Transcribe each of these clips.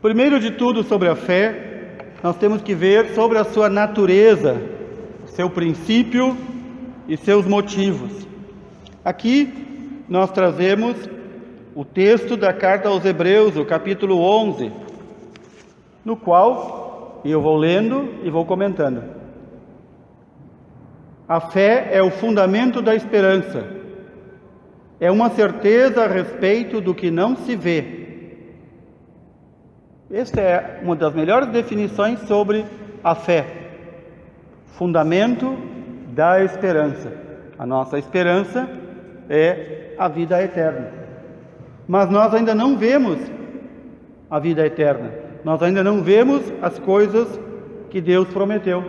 Primeiro de tudo, sobre a fé, nós temos que ver sobre a sua natureza, seu princípio e seus motivos. Aqui nós trazemos o texto da carta aos Hebreus, o capítulo 11, no qual eu vou lendo e vou comentando. A fé é o fundamento da esperança, é uma certeza a respeito do que não se vê. Esta é uma das melhores definições sobre a fé, fundamento da esperança. A nossa esperança é a vida eterna. Mas nós ainda não vemos a vida eterna. Nós ainda não vemos as coisas que Deus prometeu.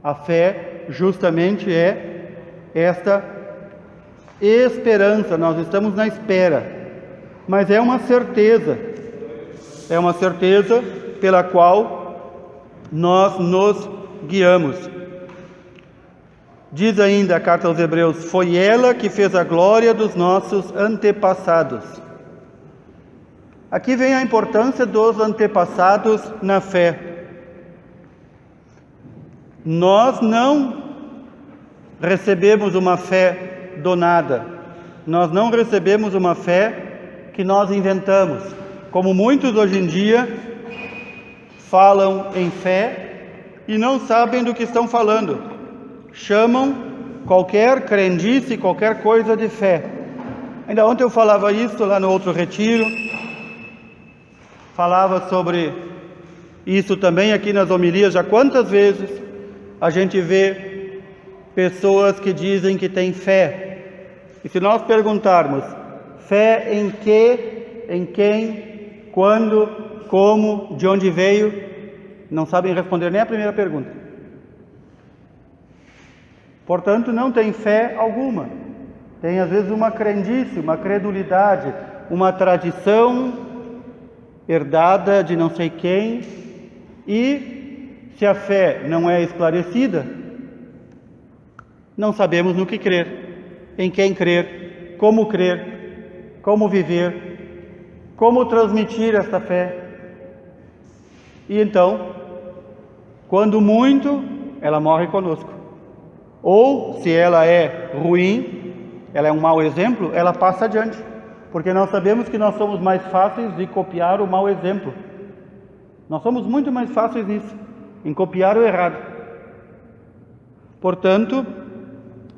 A fé justamente é esta esperança. Nós estamos na espera. Mas é uma certeza pela qual nós nos guiamos. Diz ainda a carta aos Hebreus: foi ela que fez a glória dos nossos antepassados. Aqui vem a importância dos antepassados na fé. Nós não recebemos uma fé do nada. Nós não recebemos uma fé que nós inventamos. Como muitos hoje em dia falam em fé e não sabem do que estão falando. Chamam qualquer crendice, qualquer coisa de fé. Ainda ontem eu falava isso lá no outro retiro. Falava sobre isso também aqui nas homilias. Já quantas vezes a gente vê pessoas que dizem que têm fé. E se nós perguntarmos, fé em quê, em quem, quando, como, de onde veio, não sabem responder nem a primeira pergunta. Portanto, não tem fé alguma. Tem às vezes uma crendice, uma credulidade, uma tradição herdada de não sei quem. E se a fé não é esclarecida, não sabemos no que crer, em quem crer, como viver, como transmitir esta fé. E então, quando muito, ela morre conosco. Ou, se ela é ruim, ela é um mau exemplo, ela passa adiante. Porque nós sabemos que nós somos mais fáceis de copiar o mau exemplo. Nós somos muito mais fáceis nisso, em copiar o errado. Portanto,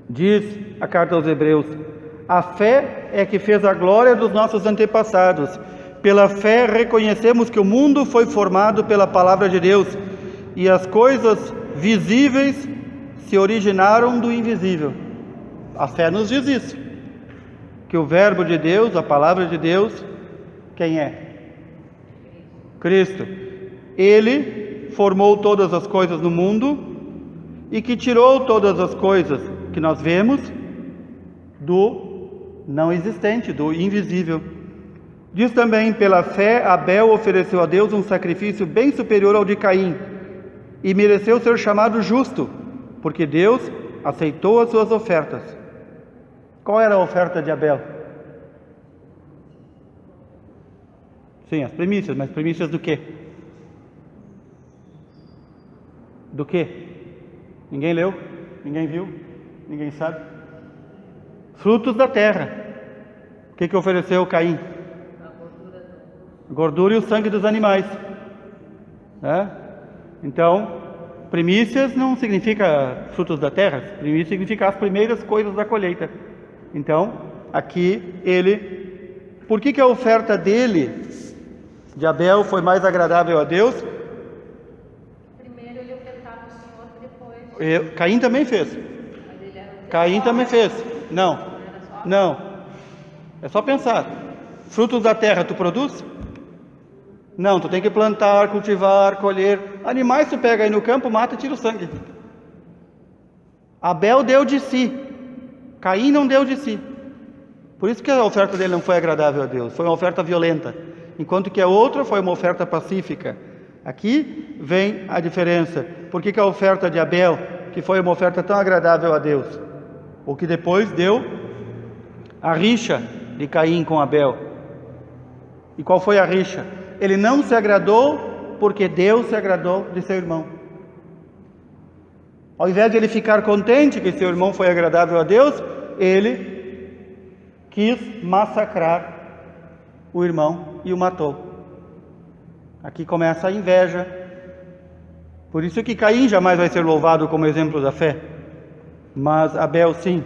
diz a carta aos Hebreus: a fé é que fez a glória dos nossos antepassados. Pela fé reconhecemos que o mundo foi formado pela palavra de Deus e as coisas visíveis se originaram do invisível. A fé nos diz isso, que o verbo de Deus, a palavra de Deus, quem é? Cristo. Ele formou todas as coisas no mundo e que tirou todas as coisas que nós vemos do não existente, do invisível. Diz também: pela fé Abel ofereceu a Deus um sacrifício bem superior ao de Caim e mereceu ser chamado justo, porque Deus aceitou as suas ofertas. Qual era a oferta de Abel? Sim, as primícias, mas primícias do quê? Do quê? Ninguém leu? Ninguém viu? Ninguém sabe? Frutos da terra. O que ofereceu Caim? Gordura e o sangue dos animais. Então, primícias não significa frutos da terra, primícias significa as primeiras coisas da colheita. Então, aqui por que a oferta dele, de Abel, foi mais agradável a Deus? Primeiro ele ofertava o Senhor, depois... Caim também fez. Caim também fez. Não. É só pensar. Frutos da terra tu produz? Não, tu tem que plantar, cultivar, colher. Animais tu pega aí no campo, mata e tira o sangue. Abel deu de si. Caim não deu de si. Por isso que a oferta dele não foi agradável a Deus. Foi uma oferta violenta. Enquanto que a outra foi uma oferta pacífica. Aqui vem a diferença. Por que a oferta de Abel, que foi uma oferta tão agradável a Deus, o que depois deu a rixa de Caim com Abel. E qual foi a rixa? Ele não se agradou porque Deus se agradou de seu irmão. Ao invés de ele ficar contente que seu irmão foi agradável a Deus, ele quis massacrar o irmão e o matou. Aqui começa a inveja. Por isso que Caim jamais vai ser louvado como exemplo da fé, mas Abel sim.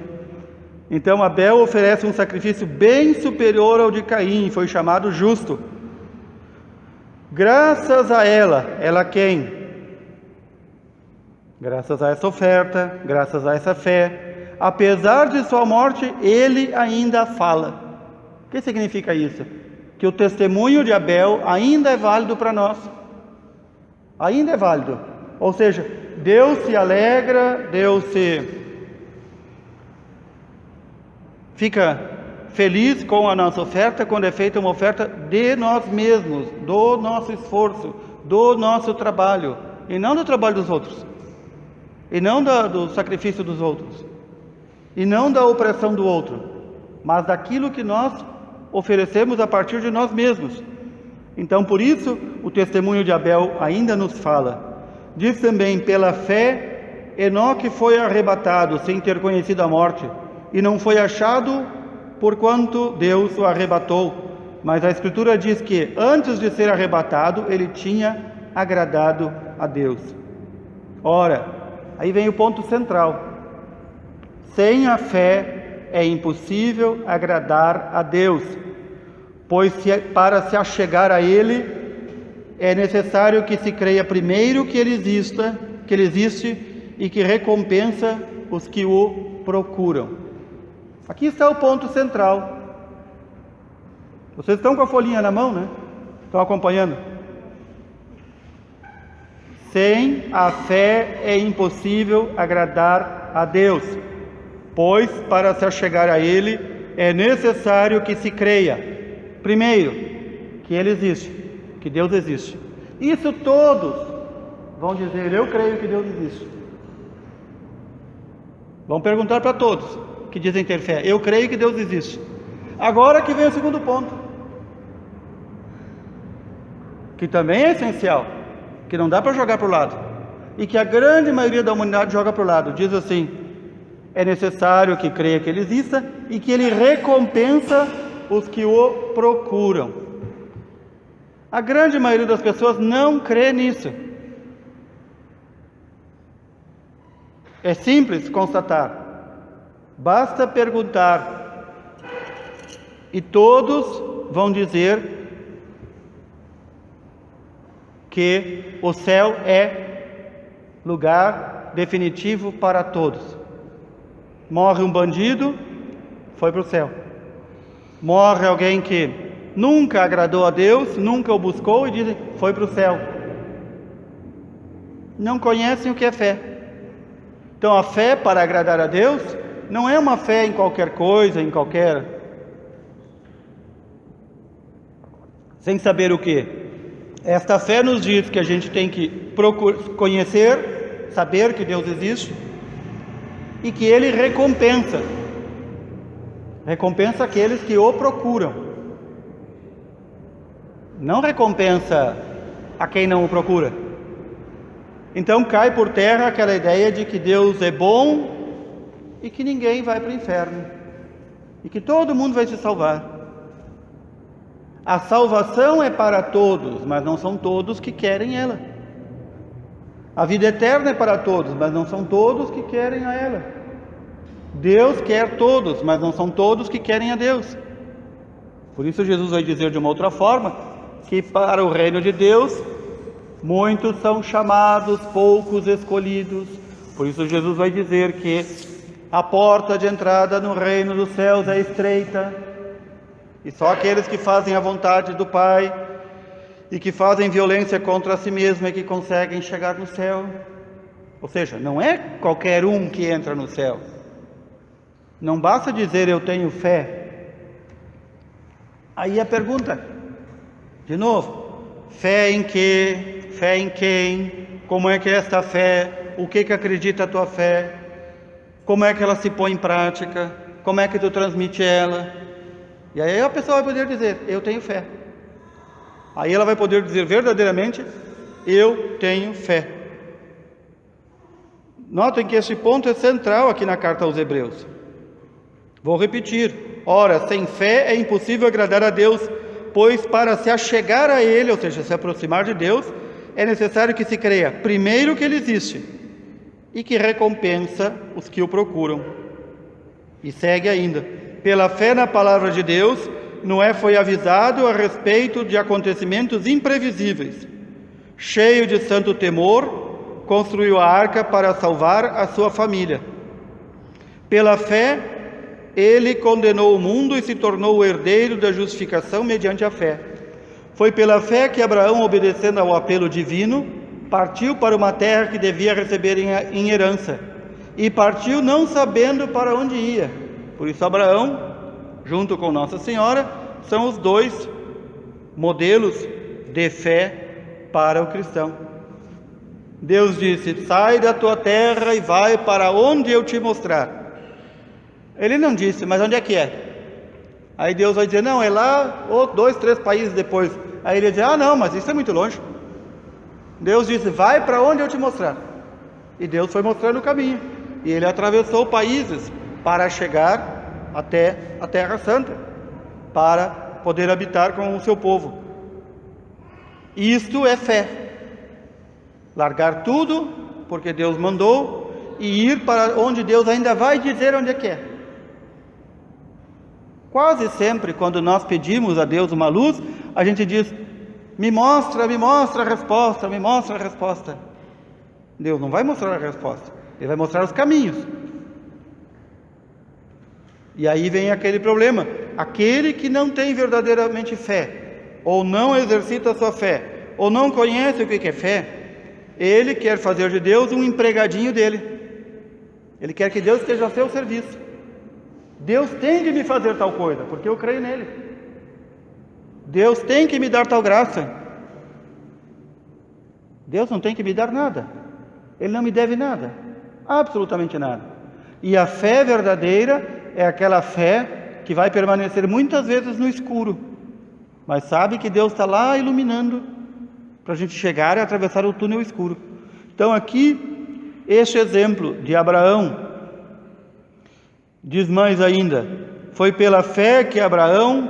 Então Abel oferece um sacrifício bem superior ao de Caim, foi chamado justo. Graças a ela quem? Graças a essa oferta, graças a essa fé, apesar de sua morte, ele ainda fala. O que significa isso? Que o testemunho de Abel ainda é válido para nós. Ainda é válido. Ou seja, Deus se alegra, Deus fica feliz com a nossa oferta quando é feita uma oferta de nós mesmos, do nosso esforço, do nosso trabalho, e não do trabalho dos outros, e não do sacrifício dos outros, e não da opressão do outro, mas daquilo que nós oferecemos a partir de nós mesmos. Então, por isso, o testemunho de Abel ainda nos fala. Diz também, pela fé, Enoque foi arrebatado sem ter conhecido a morte, e não foi achado porquanto Deus o arrebatou. Mas a Escritura diz que, antes de ser arrebatado, ele tinha agradado a Deus. Ora, aí vem o ponto central. Sem a fé é impossível agradar a Deus, pois para se achegar a Ele é necessário que se creia primeiro que Ele existe e que recompensa os que o procuram. Aqui está o ponto central. Vocês estão com a folhinha na mão, né? Estão acompanhando? Sem a fé é impossível agradar a Deus, pois para se achegar a Ele é necessário que se creia primeiro que Ele existe, que Deus existe. Isso todos vão dizer: eu creio que Deus existe. Vão perguntar para todos que dizem ter fé: eu creio que Deus existe. Agora que vem o segundo ponto, que também é essencial, que não dá para jogar para o lado, e que a grande maioria da humanidade joga para o lado. Diz assim: é necessário que creia que Ele exista e que Ele recompensa os que o procuram. A grande maioria das pessoas não crê nisso. É simples constatar. Basta perguntar e todos vão dizer que o céu é lugar definitivo para todos. Morre um bandido, foi para o céu. Morre alguém que nunca agradou a Deus, nunca o buscou, e dizem: foi para o céu. Não conhecem o que é fé. Então a fé para agradar a Deus não é uma fé em qualquer coisa, sem saber o que. Esta fé nos diz que a gente tem que conhecer, saber que Deus existe e que Ele recompensa aqueles que o procuram. Não recompensa a quem não o procura. Então cai por terra aquela ideia de que Deus é bom e que ninguém vai para o inferno, e que todo mundo vai se salvar. A salvação é para todos, mas não são todos que querem ela. A vida eterna é para todos, mas não são todos que querem a ela. Deus quer todos, mas não são todos que querem a Deus. Por isso Jesus vai dizer de uma outra forma, que para o reino de Deus, muitos são chamados, poucos escolhidos. Por isso Jesus vai dizer que a porta de entrada no reino dos céus é estreita, e só aqueles que fazem a vontade do Pai e que fazem violência contra si mesmo é que conseguem chegar no céu. Ou seja, não é qualquer um que entra no céu. Não basta dizer eu tenho fé. Aí a pergunta, de novo, fé em quê? Fé em quem? Como é que é esta fé? O que acredita a tua fé? Como é que ela se põe em prática? Como é que tu transmite ela? E aí a pessoa vai poder dizer, eu tenho fé. Aí ela vai poder dizer verdadeiramente, eu tenho fé. Notem que esse ponto é central aqui na carta aos Hebreus. Vou repetir. Ora, sem fé é impossível agradar a Deus, pois para se achegar a Ele, ou seja, se aproximar de Deus, é necessário que se creia, primeiro, que Ele existe e que recompensa os que o procuram. E segue ainda. Pela fé na palavra de Deus, Noé foi avisado a respeito de acontecimentos imprevisíveis. Cheio de santo temor, construiu a arca para salvar a sua família. Pela fé, ele condenou o mundo e se tornou o herdeiro da justificação mediante a fé. Foi pela fé que Abraão, obedecendo ao apelo divino, partiu para uma terra que devia receber em herança. E partiu não sabendo para onde ia. Por isso Abraão, junto com Nossa Senhora, são os dois modelos de fé para o cristão. Deus disse, sai da tua terra e vai para onde eu te mostrar. Ele não disse, mas onde é que é? Aí Deus vai dizer, não, é lá, ou 2, 3 países depois. Aí ele vai dizer, não, mas isso é muito longe. Deus disse, vai para onde eu te mostrar. E Deus foi mostrando o caminho. E ele atravessou países para chegar até a Terra Santa, para poder habitar com o seu povo. Isto é fé. Largar tudo, porque Deus mandou, e ir para onde Deus ainda vai dizer onde é que é. Quase sempre, quando nós pedimos a Deus uma luz, a gente diz, me mostra a resposta, me mostra a resposta. Deus não vai mostrar a resposta, Ele vai mostrar os caminhos. E aí vem aquele problema, aquele que não tem verdadeiramente fé, ou não exercita a sua fé, ou não conhece o que é fé, ele quer fazer de Deus um empregadinho dele. Ele quer que Deus esteja a seu serviço. Deus tem que me fazer tal coisa, porque eu creio nele. Deus tem que me dar tal graça. Deus não tem que me dar nada. Ele não me deve nada, absolutamente nada. E a fé verdadeira é aquela fé que vai permanecer muitas vezes no escuro, mas sabe que Deus está lá iluminando para a gente chegar e atravessar o túnel escuro. Então aqui, este exemplo de Abraão, diz mais ainda, foi pela fé que Abraão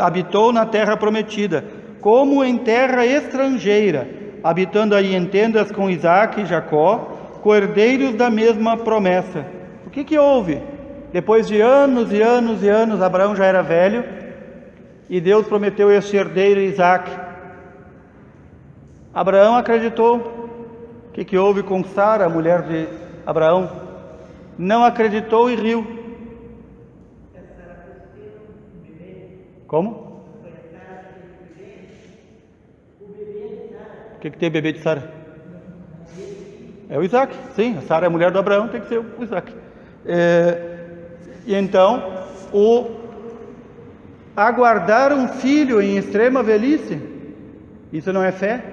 habitou na terra prometida, como em terra estrangeira, habitando aí em tendas com Isaac e Jacó, co-herdeiros da mesma promessa. O que houve? Depois de anos e anos e anos, Abraão já era velho, e Deus prometeu esse herdeiro Isaac. Abraão acreditou. O que houve com Sara, a mulher de Abraão? Não acreditou e riu. Como? O que tem bebê de Sara? É o Isaac, sim. A Sara é a mulher do Abraão, tem que ser o Isaac. E então, aguardar um filho em extrema velhice, isso não é fé?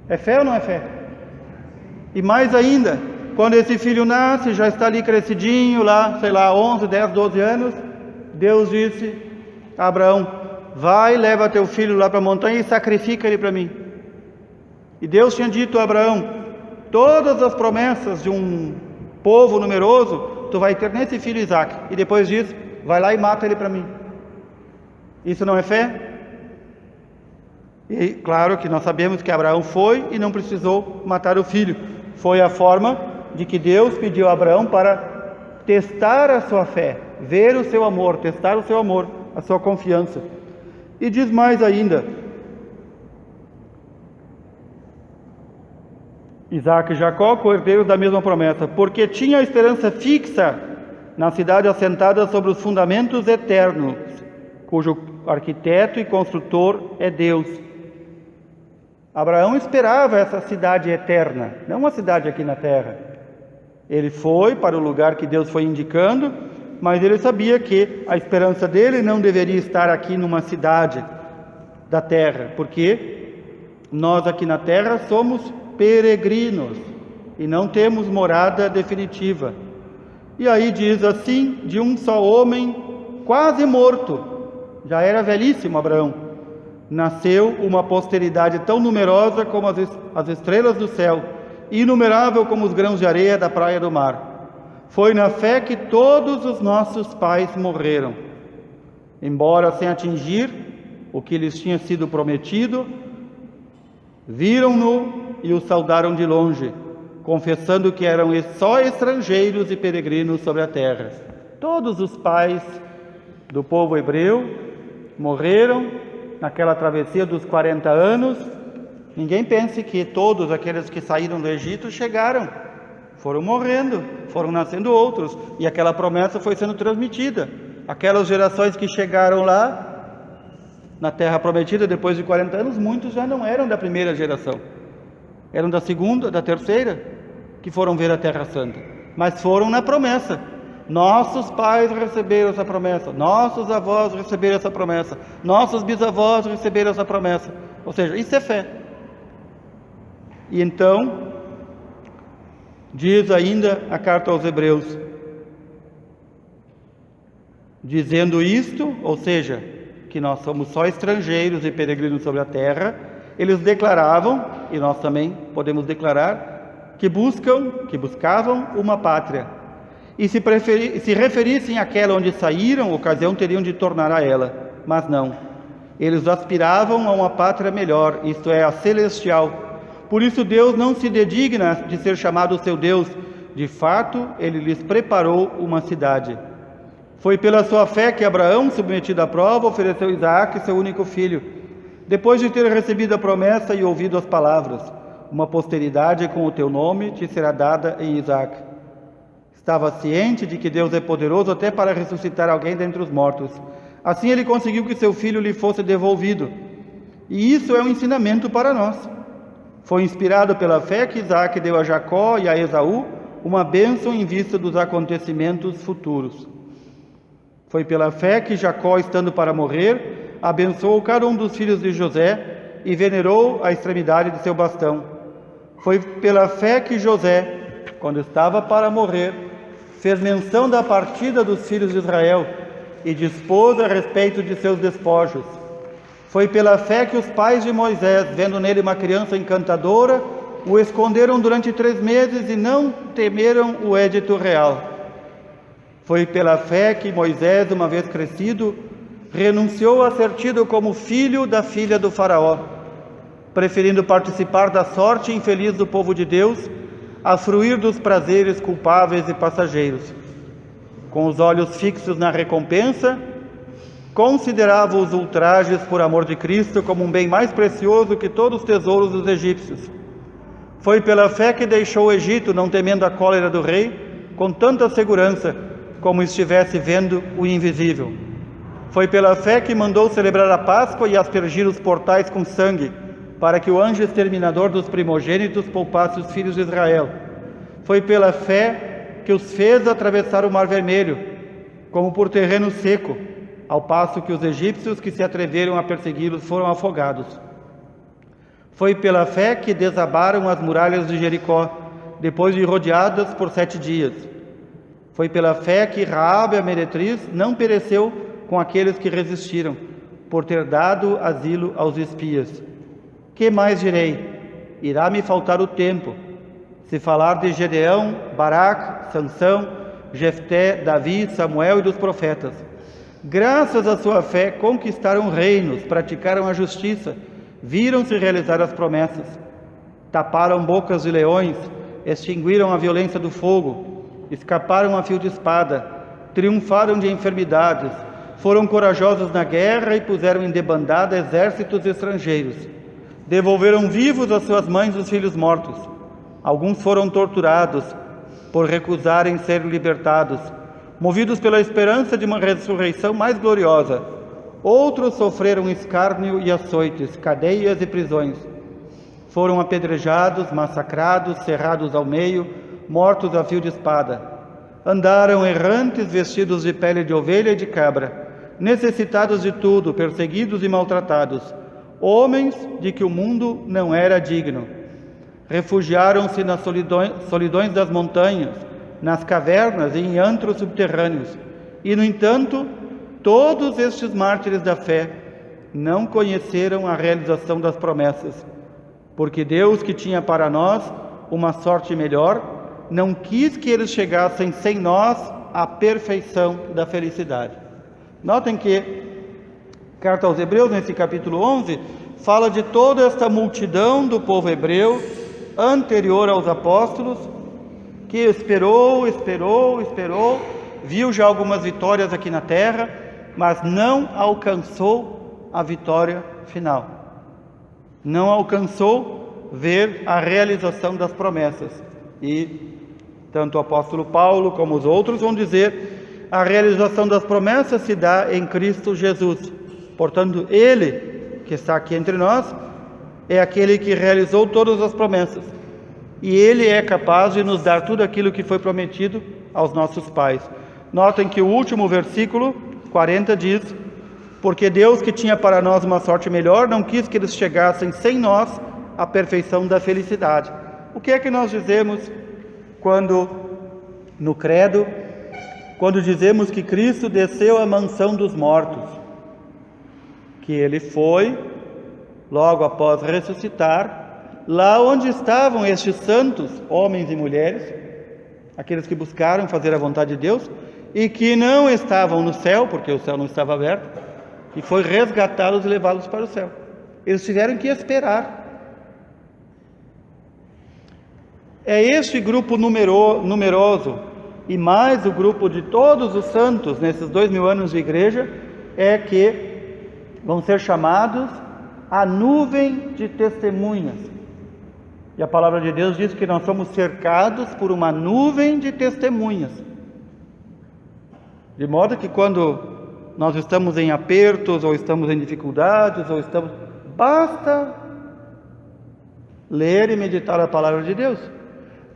É fé ou não é fé? E mais ainda, quando esse filho nasce, já está ali crescidinho, lá, 11, 10, 12 anos, Deus disse a Abraão, vai, leva teu filho lá para a montanha e sacrifica ele para mim. E Deus tinha dito a Abraão, todas as promessas de um povo numeroso, tu vai ter nesse filho Isaac. E depois diz, vai lá e mata ele para mim. Isso não é fé? E claro que nós sabemos que Abraão foi e não precisou matar o filho. Foi a forma de que Deus pediu a Abraão para testar a sua fé, ver o seu amor, testar o seu amor, a sua confiança. E diz mais ainda, Isaac e Jacó, co-herdeiros da mesma promessa, porque tinha a esperança fixa na cidade assentada sobre os fundamentos eternos, cujo arquiteto e construtor é Deus. Abraão esperava essa cidade eterna, não uma cidade aqui na terra. Ele foi para o lugar que Deus foi indicando, mas ele sabia que a esperança dele não deveria estar aqui numa cidade da terra, porque nós aqui na terra somos peregrinos e não temos morada definitiva. E aí diz assim, de um só homem quase morto, já era velhíssimo Abraão, nasceu uma posteridade tão numerosa como as estrelas do céu, inumerável como os grãos de areia da praia do mar. Foi na fé que todos os nossos pais morreram, embora sem atingir o que lhes tinha sido prometido, viram-no e o saudaram de longe, confessando que eram só estrangeiros e peregrinos sobre a terra. Todos os pais do povo hebreu morreram naquela travessia dos 40 anos. Ninguém pense que todos aqueles que saíram do Egito chegaram. Foram morrendo, foram nascendo outros, e aquela promessa foi sendo transmitida. Aquelas gerações que chegaram lá, na terra prometida, depois de 40 anos, muitos já não eram da primeira geração. Eram da segunda, da terceira, que foram ver a Terra Santa. Mas foram na promessa. Nossos pais receberam essa promessa, nossos avós receberam essa promessa, nossos bisavós receberam essa promessa. Ou seja, isso é fé. E então, diz ainda a carta aos Hebreus, dizendo isto, ou seja, que nós somos só estrangeiros e peregrinos sobre a terra, eles declaravam, e nós também podemos declarar, que buscavam uma pátria. E se referissem àquela onde saíram, ocasião teriam de tornar a ela. Mas não. Eles aspiravam a uma pátria melhor, isto é, a celestial. Por isso Deus não se dedigna de ser chamado seu Deus. De fato, Ele lhes preparou uma cidade. Foi pela sua fé que Abraão, submetido à prova, ofereceu Isaque, seu único filho. Depois de ter recebido a promessa e ouvido as palavras, uma posteridade com o teu nome te será dada em Isaque. Estava ciente de que Deus é poderoso até para ressuscitar alguém dentre os mortos. Assim ele conseguiu que seu filho lhe fosse devolvido. E isso é um ensinamento para nós. Foi inspirado pela fé que Isaque deu a Jacó e a Esaú uma bênção em vista dos acontecimentos futuros. Foi pela fé que Jacó, estando para morrer, abençoou cada um dos filhos de José e venerou a extremidade de seu bastão. Foi pela fé que José, quando estava para morrer, fez menção da partida dos filhos de Israel e dispôs a respeito de seus despojos. Foi pela fé que os pais de Moisés, vendo nele uma criança encantadora, o esconderam durante 3 meses e não temeram o édito real. Foi pela fé que Moisés, uma vez crescido, renunciou a ser tido como filho da filha do faraó, preferindo participar da sorte infeliz do povo de Deus, a fruir dos prazeres culpáveis e passageiros. Com os olhos fixos na recompensa, considerava os ultrajes por amor de Cristo como um bem mais precioso que todos os tesouros dos egípcios. Foi pela fé que deixou o Egito, não temendo a cólera do rei, com tanta segurança como estivesse vendo o invisível. Foi pela fé que mandou celebrar a Páscoa e aspergir os portais com sangue, para que o anjo exterminador dos primogênitos poupasse os filhos de Israel. Foi pela fé que os fez atravessar o Mar Vermelho, como por terreno seco, ao passo que os egípcios que se atreveram a persegui-los foram afogados. Foi pela fé que desabaram as muralhas de Jericó, depois de rodeadas por 7 dias. Foi pela fé que Raabe, a meretriz, não pereceu com aqueles que resistiram, por ter dado asilo aos espias. Que mais direi? Irá-me faltar o tempo. Se falar de Gedeão, Baraque, Sansão, Jefté, Davi, Samuel e dos profetas. Graças à sua fé conquistaram reinos, praticaram a justiça, viram-se realizar as promessas. Taparam bocas de leões, extinguiram a violência do fogo, escaparam a fio de espada, triunfaram de enfermidades, foram corajosos na guerra e puseram em debandada exércitos estrangeiros. Devolveram vivos às suas mães os filhos mortos. Alguns foram torturados por recusarem ser libertados, movidos pela esperança de uma ressurreição mais gloriosa. Outros sofreram escárnio e açoites, cadeias e prisões. Foram apedrejados, massacrados, cerrados ao meio, mortos a fio de espada. Andaram errantes, vestidos de pele de ovelha e de cabra, necessitados de tudo, perseguidos e maltratados, homens de que o mundo não era digno. Refugiaram-se nas solidões das montanhas, nas cavernas e em antros subterrâneos, e, no entanto, todos estes mártires da fé não conheceram a realização das promessas, porque Deus, que tinha para nós uma sorte melhor, não quis que eles chegassem sem nós à perfeição da felicidade. Notem que a carta aos Hebreus, nesse capítulo 11, fala de toda esta multidão do povo hebreu anterior aos apóstolos, que esperou, viu já algumas vitórias aqui na terra, mas não alcançou a vitória final. Não alcançou ver a realização das promessas. E tanto o apóstolo Paulo como os outros vão dizer: a realização das promessas se dá em Cristo Jesus. Portanto, Ele, que está aqui entre nós, é aquele que realizou todas as promessas. E Ele é capaz de nos dar tudo aquilo que foi prometido aos nossos pais. Notem que o último versículo, 40, diz: porque Deus, que tinha para nós uma sorte melhor, não quis que eles chegassem sem nós à perfeição da felicidade. O que é que nós dizemos quando, no credo, quando dizemos que Cristo desceu à mansão dos mortos? Que Ele foi, logo após ressuscitar, lá onde estavam estes santos, homens e mulheres, aqueles que buscaram fazer a vontade de Deus, e que não estavam no céu, porque o céu não estava aberto, e foi resgatá-los e levá-los para o céu. Eles tiveram que esperar. É este grupo numeroso, e mais o grupo de todos os santos, nesses 2000 anos de igreja, é que vão ser chamados a nuvem de testemunhas. E a palavra de Deus diz que nós somos cercados por uma nuvem de testemunhas. De modo que quando nós estamos em apertos, ou estamos em dificuldades, basta ler e meditar a palavra de Deus.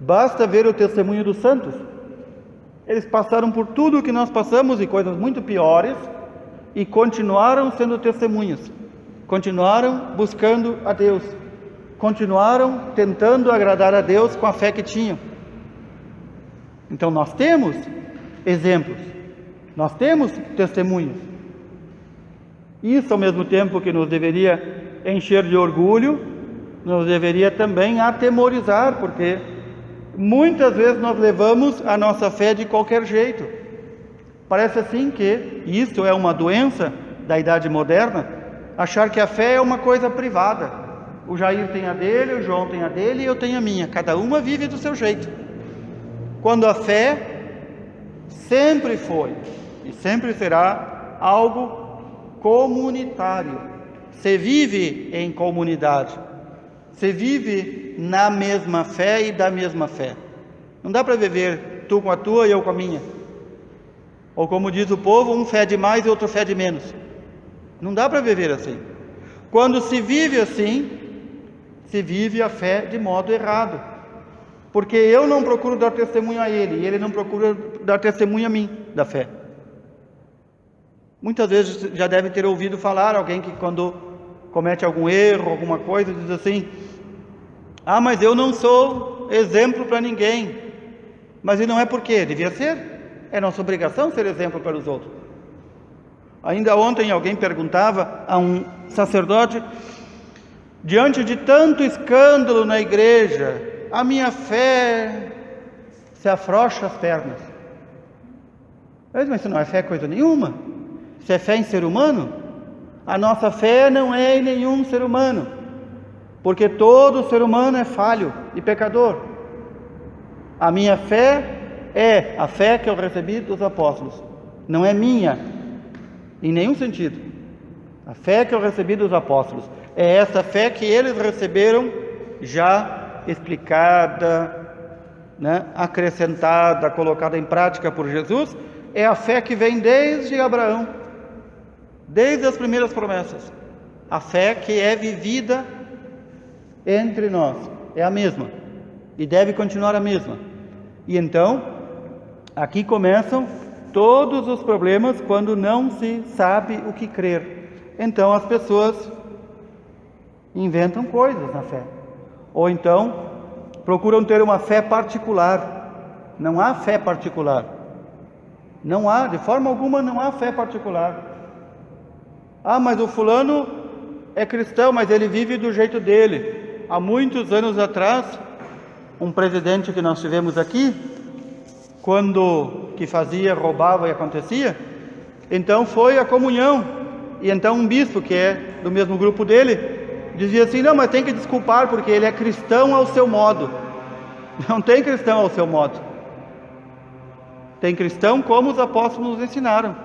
Basta ver o testemunho dos santos. Eles passaram por tudo o que nós passamos e coisas muito piores, e continuaram sendo testemunhas. Continuaram buscando a Deus. Continuaram tentando agradar a Deus com a fé que tinham. Então nós temos exemplos. Nós temos testemunhos. Isso, ao mesmo tempo que nos deveria encher de orgulho, nos deveria também atemorizar, porque muitas vezes nós levamos a nossa fé de qualquer jeito. Parece assim que isso é uma doença da idade moderna, achar que a fé é uma coisa privada. O Jair tem a dele, o João tem a dele e eu tenho a minha. Cada uma vive do seu jeito. Quando a fé sempre foi e sempre será algo comunitário. Se vive em comunidade. Se vive na mesma fé e da mesma fé. Não dá para viver tu com a tua e eu com a minha. Ou como diz o povo, um fé de mais e outro fé de menos. Não dá para viver assim. Quando se vive assim, se vive a fé de modo errado. Porque eu não procuro dar testemunho a ele, e ele não procura dar testemunho a mim da fé. Muitas vezes já deve ter ouvido falar alguém que quando comete algum erro, alguma coisa, diz assim: ah, mas eu não sou exemplo para ninguém. Mas e não é por quê? Devia ser. É nossa obrigação ser exemplo para os outros. Ainda ontem alguém perguntava a um sacerdote: diante de tanto escândalo na igreja, a minha fé se afrouxa as pernas. Mas isso não é fé coisa nenhuma. Isso é fé em ser humano? A nossa fé não é em nenhum ser humano, porque todo ser humano é falho e pecador. A minha fé é a fé que eu recebi dos apóstolos, não é minha, em nenhum sentido. A fé que eu recebi dos apóstolos é essa fé que eles receberam já explicada, acrescentada, colocada em prática por Jesus. É a fé que vem desde Abraão, desde as primeiras promessas. A fé que é vivida entre nós é a mesma e deve continuar a mesma. E então, aqui começam todos os problemas quando não se sabe o que crer. Então as pessoas inventam coisas na fé, ou então procuram ter uma fé particular. Não há fé particular. Não há, de forma alguma, não há fé particular. Ah, mas o fulano é cristão, mas ele vive do jeito dele. Há muitos anos atrás, um presidente que nós tivemos aqui, que fazia, roubava e acontecia, então foi a comunhão. E então um bispo, que é do mesmo grupo dele, dizia assim: não, mas tem que desculpar porque ele é cristão ao seu modo. Não tem cristão ao seu modo. Tem cristão como os apóstolos nos ensinaram.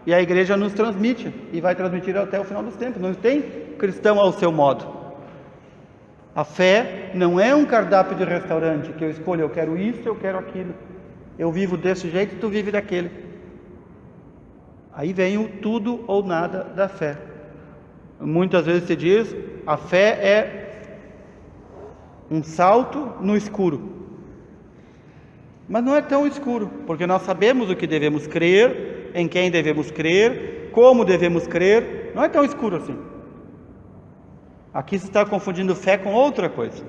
E a igreja nos transmite, e vai transmitir até o final dos tempos. Não tem cristão ao seu modo. A fé não é um cardápio de restaurante, que eu escolho, eu quero isso, eu quero aquilo. Eu vivo desse jeito, tu vive daquele. Aí vem o tudo ou nada da fé. Muitas vezes se diz, a fé é um salto no escuro. Mas não é tão escuro, porque nós sabemos o que devemos crer, em quem devemos crer, como devemos crer. Não é tão escuro assim. Aqui se está confundindo fé com outra coisa.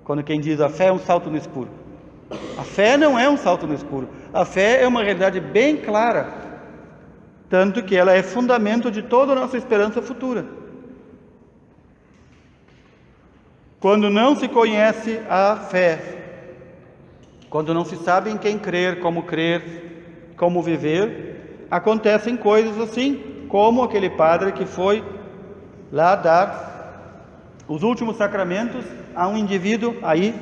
Quando quem diz a fé é um salto no escuro. A fé não é um salto no escuro. A fé é uma realidade bem clara. Tanto que ela é fundamento de toda a nossa esperança futura. Quando não se conhece a fé, quando não se sabe em quem crer, como viver, acontecem coisas assim, como aquele padre que foi lá dar os últimos sacramentos a um indivíduo aí,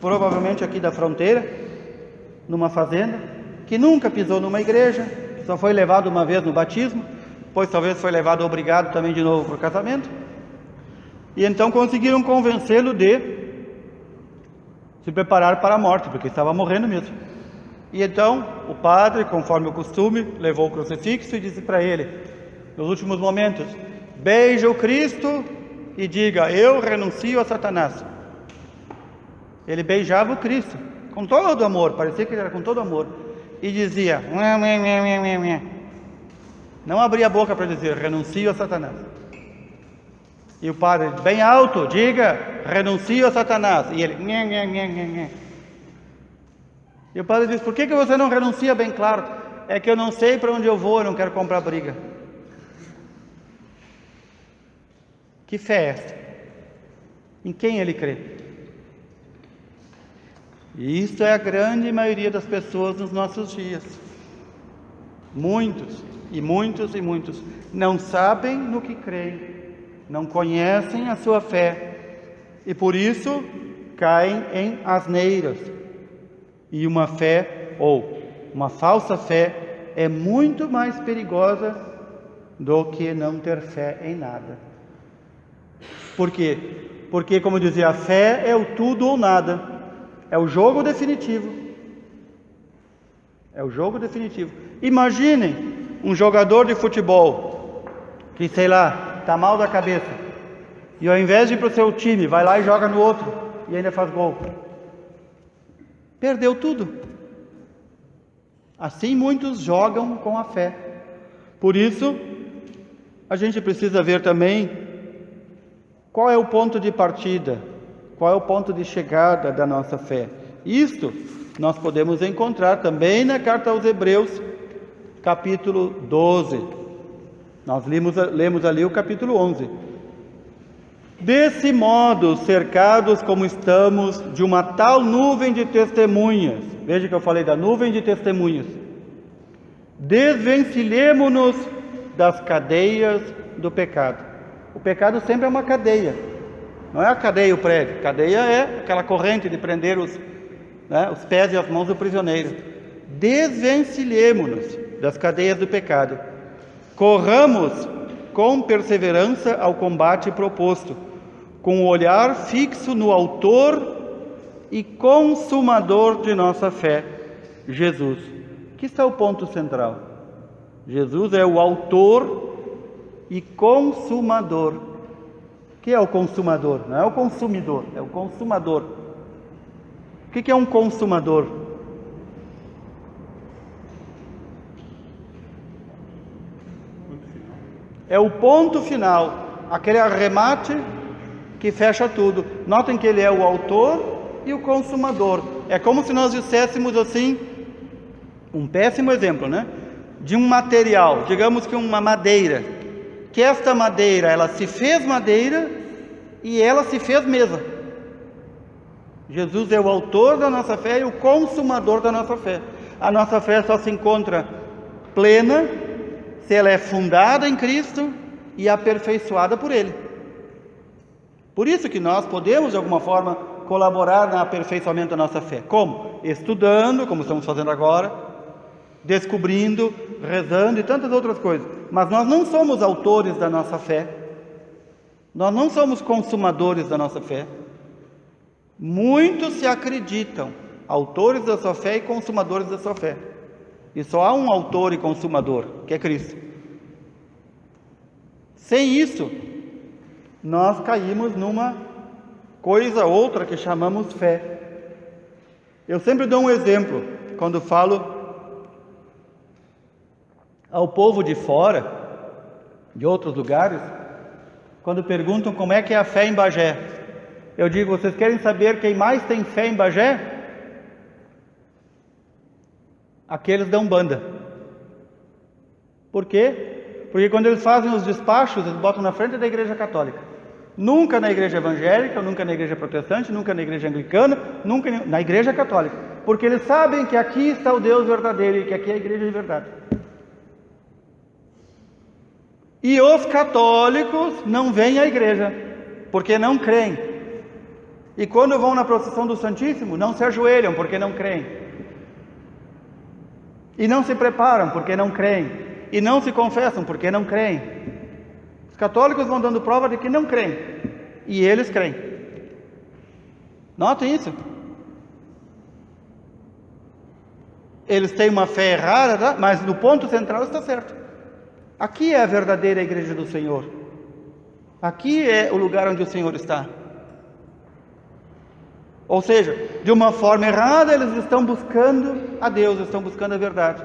provavelmente aqui da fronteira, numa fazenda, que nunca pisou numa igreja, só foi levado uma vez no batismo, depois talvez foi levado obrigado também de novo para o casamento, e então conseguiram convencê-lo de se preparar para a morte, porque estava morrendo mesmo. E então o padre, conforme o costume, levou o crucifixo e disse para ele, nos últimos momentos: beija o Cristo e diga: eu renuncio a Satanás. Ele beijava o Cristo com todo amor, parecia que ele era com todo amor, e dizia: não abria a boca para dizer renuncio a Satanás. E o padre, bem alto, diga: renuncio a Satanás. E ele, E o padre diz: por que você não renuncia bem claro? É que eu não sei para onde eu vou, eu não quero comprar briga. Que fé é essa? Em quem ele crê? E isso é a grande maioria das pessoas nos nossos dias. Muitos, e muitos, e muitos não sabem no que creem, não conhecem a sua fé, e por isso caem em asneiras. E uma fé, ou uma falsa fé, é muito mais perigosa do que não ter fé em nada. Por quê? Porque, como dizia, a fé é o tudo ou nada, é o jogo definitivo. É o jogo definitivo. Imaginem um jogador de futebol que, sei lá, está mal da cabeça, e ao invés de ir para o seu time, vai lá e joga no outro, e ainda faz gol. Perdeu tudo. Assim muitos jogam com a fé. Por isso, a gente precisa ver também qual é o ponto de partida, qual é o ponto de chegada da nossa fé. Isto nós podemos encontrar também na carta aos Hebreus, capítulo 12. Nós lemos ali o capítulo 11. Desse modo, cercados como estamos de uma tal nuvem de testemunhas, veja que eu falei da nuvem de testemunhas, desvencilhemo-nos das cadeias do pecado. O pecado sempre é uma cadeia, não é a cadeia o prego, cadeia é aquela corrente de prender os pés e as mãos do prisioneiro. Desvencilhemo-nos das cadeias do pecado, corramos com perseverança ao combate proposto, com o olhar fixo no autor e consumador de nossa fé, Jesus. Que está o ponto central. Jesus é o autor e consumador. O que é o consumador? Não é o consumidor, é o consumador. O que é um consumador? É o ponto final, aquele arremate que fecha tudo. Notem que ele é o autor e o consumador. É como se nós disséssemos assim: um péssimo exemplo, né? De um material, digamos que uma madeira, que esta madeira, ela se fez madeira e ela se fez mesa. Jesus é o autor da nossa fé e o consumador da nossa fé. A nossa fé só se encontra plena se ela é fundada em Cristo e aperfeiçoada por Ele. Por isso que nós podemos, de alguma forma, colaborar no aperfeiçoamento da nossa fé. Como? Estudando, como estamos fazendo agora, descobrindo, rezando e tantas outras coisas. Mas nós não somos autores da nossa fé. Nós não somos consumadores da nossa fé. Muitos se acreditam autores da sua fé e consumadores da sua fé. E só há um autor e consumador, que é Cristo. Sem isso, nós caímos numa coisa outra que chamamos fé. Eu sempre dou um exemplo quando falo ao povo de fora, de outros lugares, quando perguntam como é que é a fé em Bagé. Eu digo, vocês querem saber quem mais tem fé em Bagé? Aqueles da Umbanda. Por quê? Porque quando eles fazem os despachos, eles botam na frente da igreja católica. Nunca na igreja evangélica, nunca na igreja protestante, nunca na igreja anglicana, nunca na igreja católica. Porque eles sabem que aqui está o Deus verdadeiro e que aqui é a igreja de verdade. E os católicos não vêm à igreja, porque não creem. E quando vão na procissão do Santíssimo, não se ajoelham, porque não creem. E não se preparam, porque não creem. E não se confessam, porque não creem. Os católicos vão dando prova de que não creem. E eles creem. Notem isso. Eles têm uma fé errada, tá? Mas no ponto central está certo. Aqui é a verdadeira igreja do Senhor. Aqui é o lugar onde o Senhor está. Ou seja, de uma forma errada, eles estão buscando a Deus, estão buscando a verdade.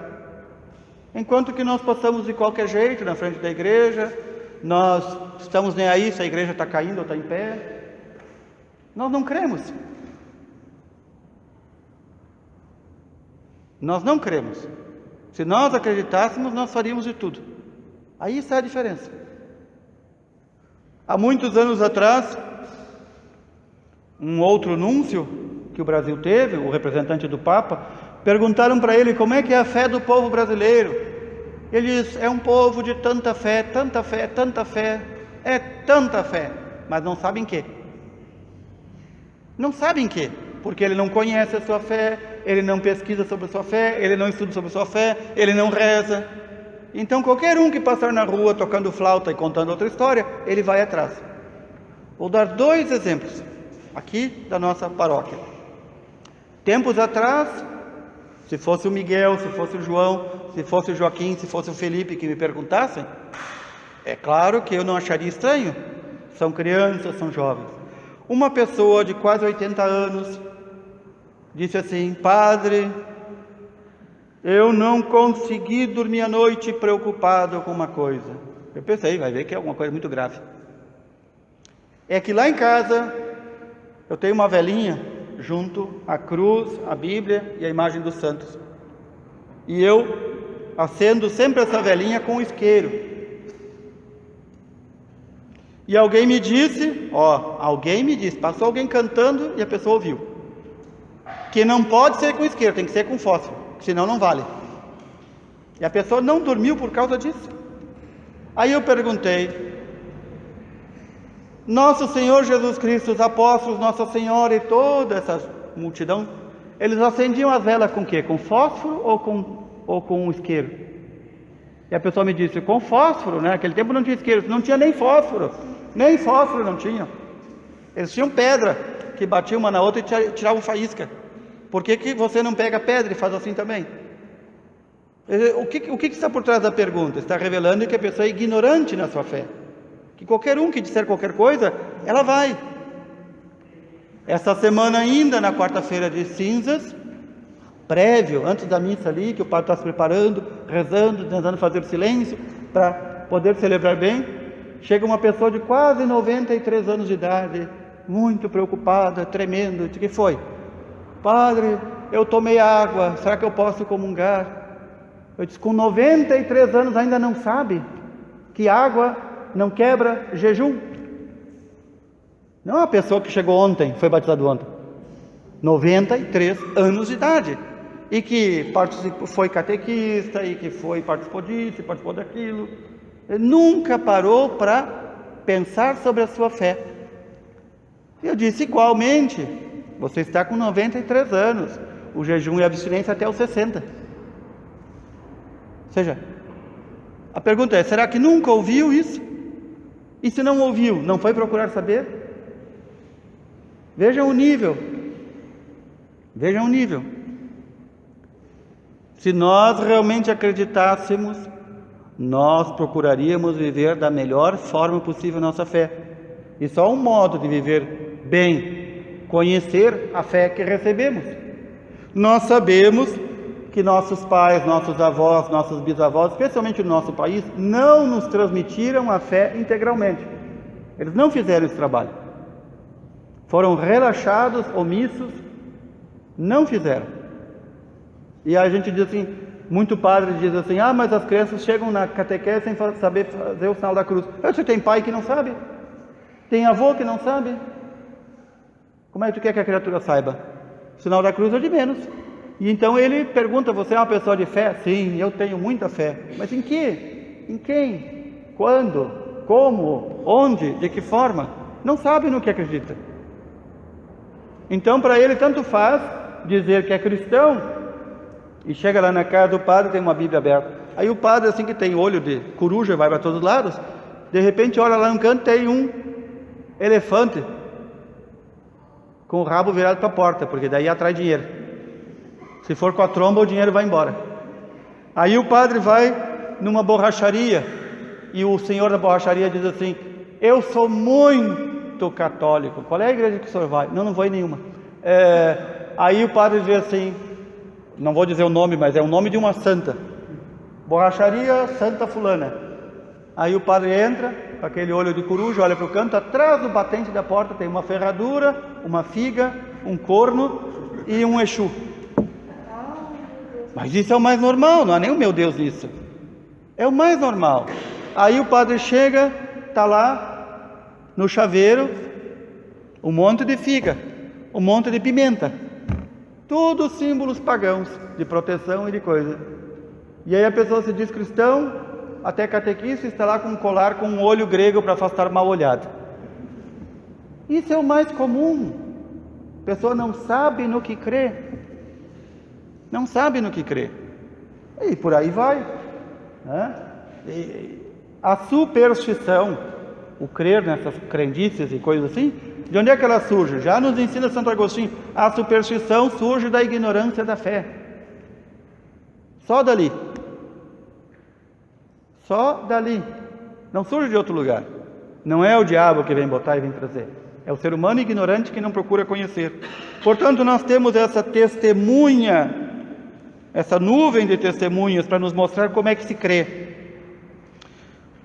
Enquanto que nós passamos de qualquer jeito na frente da igreja, nós estamos nem aí se a igreja está caindo ou está em pé. Nós não cremos. Nós não cremos. Se nós acreditássemos, nós faríamos de tudo. Aí está a diferença. Há muitos anos atrás, um outro núncio que o Brasil teve, o representante do Papa, perguntaram para ele como é que é a fé do povo brasileiro. Ele disse, é um povo de tanta fé, tanta fé, tanta fé, é tanta fé, mas não sabem quê. Não sabem quê, porque ele não conhece a sua fé, ele não pesquisa sobre a sua fé, ele não estuda sobre a sua fé, ele não reza. Então qualquer um que passar na rua tocando flauta e contando outra história, ele vai atrás. Vou dar 2 exemplos aqui da nossa paróquia. Tempos atrás, se fosse o Miguel, se fosse o João, se fosse o Joaquim, se fosse o Felipe que me perguntassem, é claro que eu não acharia estranho. São crianças, são jovens. Uma pessoa de quase 80 anos disse assim, padre, eu não consegui dormir à noite preocupado com uma coisa. Eu pensei, vai ver que é alguma coisa muito grave. É que lá em casa eu tenho uma velinha junto à cruz, à Bíblia e à imagem dos santos. E eu acendo sempre essa velinha com isqueiro. E alguém me disse, passou alguém cantando e a pessoa ouviu, que não pode ser com isqueiro, tem que ser com fósforo, senão não vale. E a pessoa não dormiu por causa disso. Aí eu perguntei, Nosso Senhor Jesus Cristo, os apóstolos, Nossa Senhora e toda essa multidão, eles acendiam as velas com o quê? Com fósforo ou com isqueiro? E a pessoa me disse, com fósforo, né? Naquele tempo não tinha isqueiro, não tinha nem fósforo não tinha. Eles tinham pedra, que batiam uma na outra e tiravam faísca. Por que você não pega pedra e faz assim também? O que está por trás da pergunta? Está revelando que a pessoa é ignorante na sua fé. Que qualquer um que disser qualquer coisa, ela vai. Esta semana ainda, na quarta-feira de cinzas, prévio, antes da missa ali, que o padre está se preparando, rezando, tentando fazer silêncio, para poder celebrar bem, chega uma pessoa de quase 93 anos de idade, muito preocupada, tremendo, o que foi? Padre, eu tomei água, será que eu posso comungar? Eu disse, com 93 anos ainda não sabe que água não quebra jejum? Não é uma pessoa que chegou ontem, foi batizado ontem. 93 anos de idade. E que foi catequista, e que participou disso, participou daquilo. Ele nunca parou para pensar sobre a sua fé. Eu disse, igualmente, você está com 93 anos. O jejum e a abstinência até os 60. Ou seja, a pergunta é, será que nunca ouviu isso? E se não ouviu, não foi procurar saber? Vejam o nível. Vejam o nível. Se nós realmente acreditássemos, nós procuraríamos viver da melhor forma possível a nossa fé. E só um modo de viver bem, conhecer a fé que recebemos. Nós sabemos que nossos pais, nossos avós, nossos bisavós, especialmente no nosso país, não nos transmitiram a fé integralmente. Eles não fizeram esse trabalho. Foram relaxados, omissos, não fizeram. E a gente diz assim, muito padre diz assim, mas as crianças chegam na catequese sem saber fazer o sinal da cruz. Você tem pai que não sabe? Tem avô que não sabe? Como é que tu quer que a criatura saiba? O sinal da cruz é de menos. E então ele pergunta, você é uma pessoa de fé? Sim, eu tenho muita fé. Mas em que? Em quem? Quando? Como? Onde? De que forma? Não sabe no que acredita. Então para ele tanto faz dizer que é cristão, e chega lá na casa do padre, tem uma Bíblia aberta. Aí o padre, assim que tem olho de coruja, vai para todos os lados, de repente olha lá no canto, tem um elefante com o rabo virado para a porta, porque daí atrai dinheiro. Se for com a tromba, o dinheiro vai embora. Aí o padre vai numa borracharia, e o senhor da borracharia diz assim, eu sou muito católico. Qual é a igreja que o senhor vai? Não vou em nenhuma. Aí o padre diz assim, não vou dizer o nome, mas é o nome de uma santa. Borracharia Santa Fulana. Aí o padre entra, com aquele olho de coruja, olha para o canto, atrás do batente da porta tem uma ferradura, uma figa, um corno e um Exu. Mas isso é o mais normal, não é nem o meu Deus isso. É o mais normal. Aí o padre chega, está lá no chaveiro, um monte de figa, um monte de pimenta. Tudo símbolos pagãos, de proteção e de coisa. E aí a pessoa se diz cristão, até catequista, está lá com um colar com um olho grego para afastar mal olhado. Isso é o mais comum. A pessoa não sabe no que crê. Não sabe no que crê. E por aí vai. Né? A superstição, o crer nessas crendices e coisas assim, de onde é que ela surge? Já nos ensina Santo Agostinho, a superstição surge da ignorância da fé. Só dali. Só dali. Não surge de outro lugar. Não é o diabo que vem botar e vem trazer. É o ser humano ignorante que não procura conhecer. Portanto, nós temos essa testemunha, essa nuvem de testemunhas para nos mostrar como é que se crê.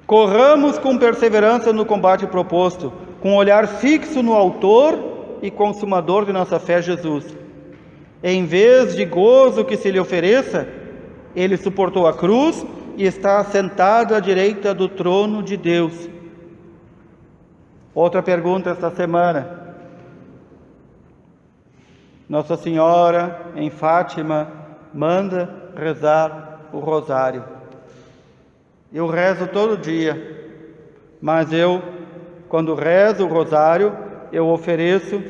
Corramos com perseverança no combate proposto, com um olhar fixo no autor e consumador de nossa fé, Jesus. Em vez de gozo que se lhe ofereça, ele suportou a cruz e está sentado à direita do trono de Deus. Outra pergunta esta semana. Nossa Senhora em Fátima manda rezar o rosário. Eu rezo todo dia, mas quando rezo o rosário, eu ofereço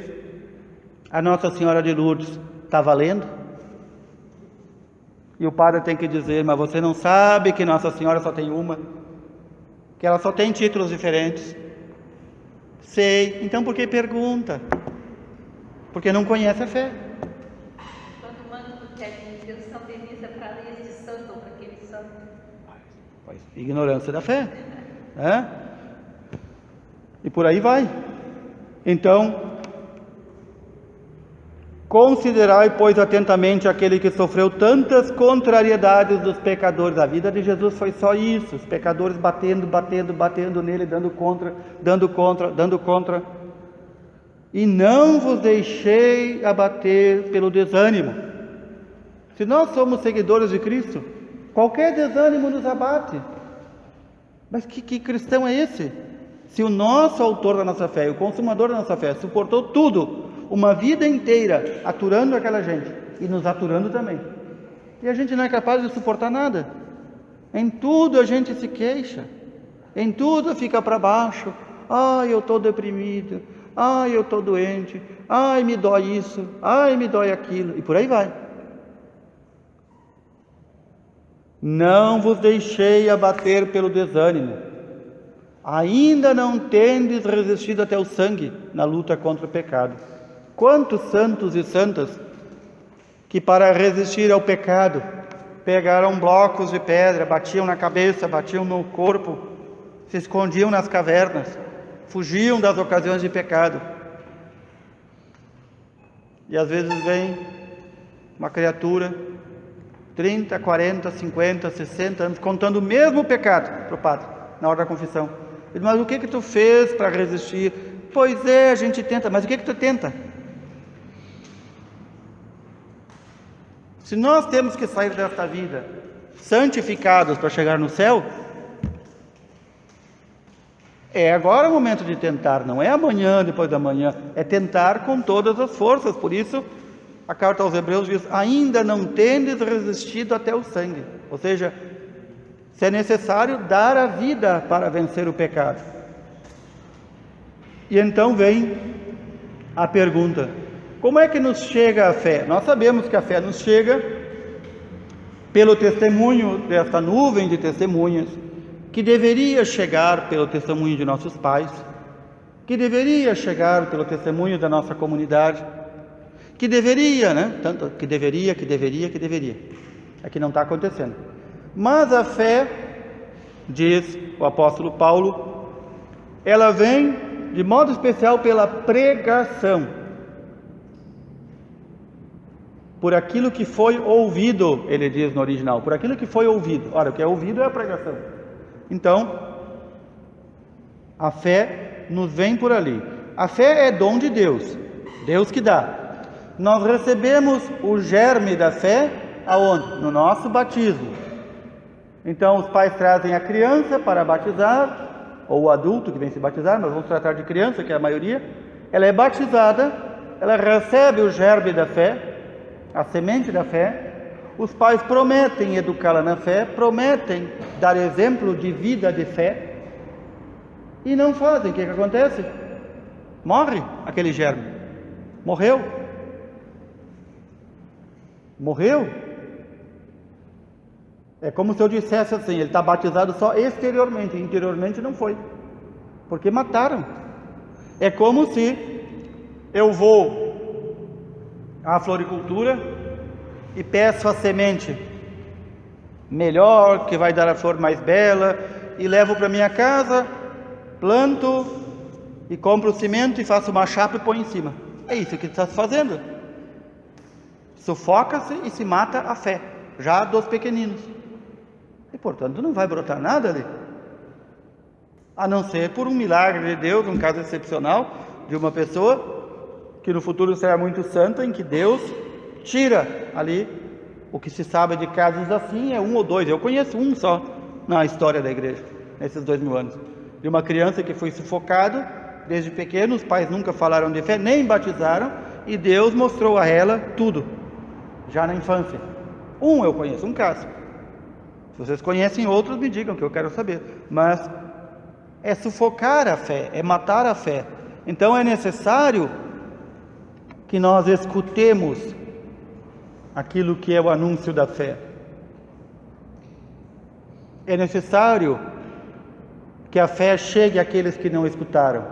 a Nossa Senhora de Lourdes. Está valendo? E o padre tem que dizer, mas você não sabe que Nossa Senhora só tem uma? Que ela só tem títulos diferentes? Sei. Então por que pergunta? Porque não conhece a fé. Quando manda do que Deus São Denise para esse santo ou para aquele santo? Ignorância da fé. E por aí vai. Então, considerai, pois, atentamente aquele que sofreu tantas contrariedades dos pecadores. A vida de Jesus foi só isso, os pecadores batendo nele, dando contra. E não vos deixei abater pelo desânimo. Se nós somos seguidores de Cristo, Qualquer desânimo nos abate. Mas que cristão é esse? Se o nosso autor da nossa fé, o consumador da nossa fé, suportou tudo, uma vida inteira, aturando aquela gente, e nos aturando também. E a gente não é capaz de suportar nada. Em tudo a gente se queixa. Em tudo fica para baixo. Ai, eu estou deprimido. Ai, eu estou doente. Ai, me dói isso. Ai, me dói aquilo. E por aí vai. Não vos deixei abater pelo desânimo. Ainda não tendes resistido até o sangue na luta contra o pecado. Quantos santos e santas que para resistir ao pecado pegaram blocos de pedra, batiam na cabeça, batiam no corpo, se escondiam nas cavernas, fugiam das ocasiões de pecado. E às vezes vem uma criatura, 30, 40, 50, 60 anos, contando o mesmo pecado para o padre, na hora da confissão. Ele diz, mas o que tu fez para resistir? Pois é, a gente tenta, mas o que tu tenta? Se nós temos que sair desta vida santificados para chegar no céu, é agora o momento de tentar, não é amanhã, depois da manhã, é tentar com todas as forças. Por isso, a carta aos Hebreus diz, ainda não tendes resistido até o sangue. Ou seja, se é necessário dar a vida para vencer o pecado. E então vem a pergunta, como é que nos chega a fé? Nós sabemos que a fé nos chega pelo testemunho desta nuvem de testemunhas, que deveria chegar pelo testemunho de nossos pais, que deveria chegar pelo testemunho da nossa comunidade, que deveria, tanto que deveria. É que não está acontecendo. Mas a fé, diz o apóstolo Paulo, ela vem de modo especial pela pregação. Por aquilo que foi ouvido, ele diz no original, por aquilo que foi ouvido. Ora, o que é ouvido é a pregação. Então, a fé nos vem por ali. A fé é dom de Deus, Deus que dá. Nós recebemos o germe da fé aonde? No nosso batismo. Então, os pais trazem a criança para batizar, ou o adulto que vem se batizar, mas vamos tratar de criança, que é a maioria. Ela é batizada, ela recebe o germe da fé, a semente da fé. Os pais prometem educá-la na fé, prometem dar exemplo de vida de fé, e não fazem. O que acontece? Morre aquele germe. Morreu. É como se eu dissesse assim, ele está batizado só exteriormente, interiormente não foi, porque mataram. É como se eu vou à floricultura e peço a semente melhor, que vai dar a flor mais bela, e levo para minha casa, planto e compro o cimento e faço uma chapa e põe em cima. É isso que está se fazendo. Sufoca-se e se mata a fé, já dos pequeninos. E portanto não vai brotar nada ali, a não ser por um milagre de Deus, um caso excepcional de uma pessoa que no futuro será muito santa, em que Deus tira ali. O que se sabe de casos assim é um ou dois. Eu conheço um só na história da igreja, nesses 2000 anos, de uma criança que foi sufocada desde pequeno. Os pais nunca falaram de fé, nem batizaram, e Deus mostrou a ela tudo, já na infância. Eu conheço um caso. Se vocês conhecem outros, me digam, que eu quero saber. Mas é sufocar a fé, é matar a fé. Então é necessário que nós escutemos aquilo que é o anúncio da fé. É necessário que a fé chegue àqueles que não escutaram.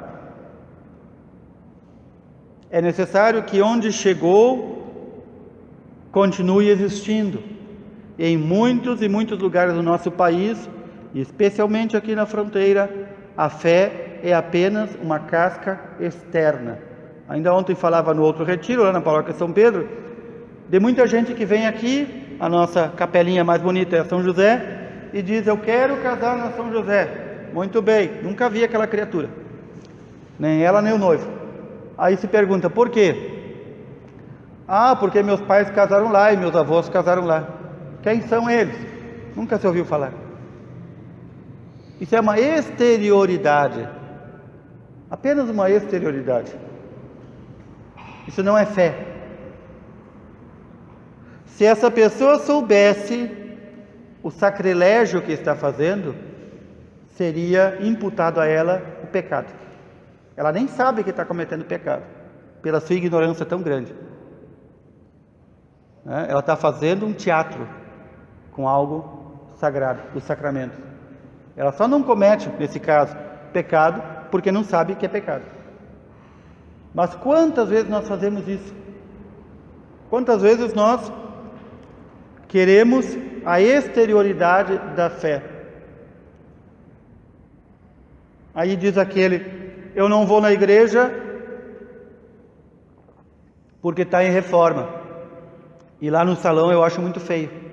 É necessário que onde chegou, continue existindo. E em muitos e muitos lugares do nosso país, e especialmente aqui na fronteira, a fé é apenas uma casca externa. Ainda ontem falava no outro retiro, lá na paróquia São Pedro, de muita gente que vem aqui, a nossa capelinha mais bonita é São José, e diz, eu quero casar na São José. Muito bem, nunca vi aquela criatura, nem ela nem o noivo. Aí se pergunta, por quê? Porque meus pais casaram lá e meus avós casaram lá. Quem são eles? Nunca se ouviu falar. Isso é uma exterioridade. Apenas uma exterioridade. Isso não é fé. Se essa pessoa soubesse o sacrilégio que está fazendo, seria imputado a ela o pecado. Ela nem sabe que está cometendo pecado, pela sua ignorância tão grande. Ela está fazendo um teatro com algo sagrado, os sacramentos. Ela só não comete, nesse caso, pecado, porque não sabe que é pecado. Mas quantas vezes nós fazemos isso? Quantas vezes nós queremos a exterioridade da fé? Aí diz aquele: eu não vou na igreja porque está em reforma, e lá no salão eu acho muito feio.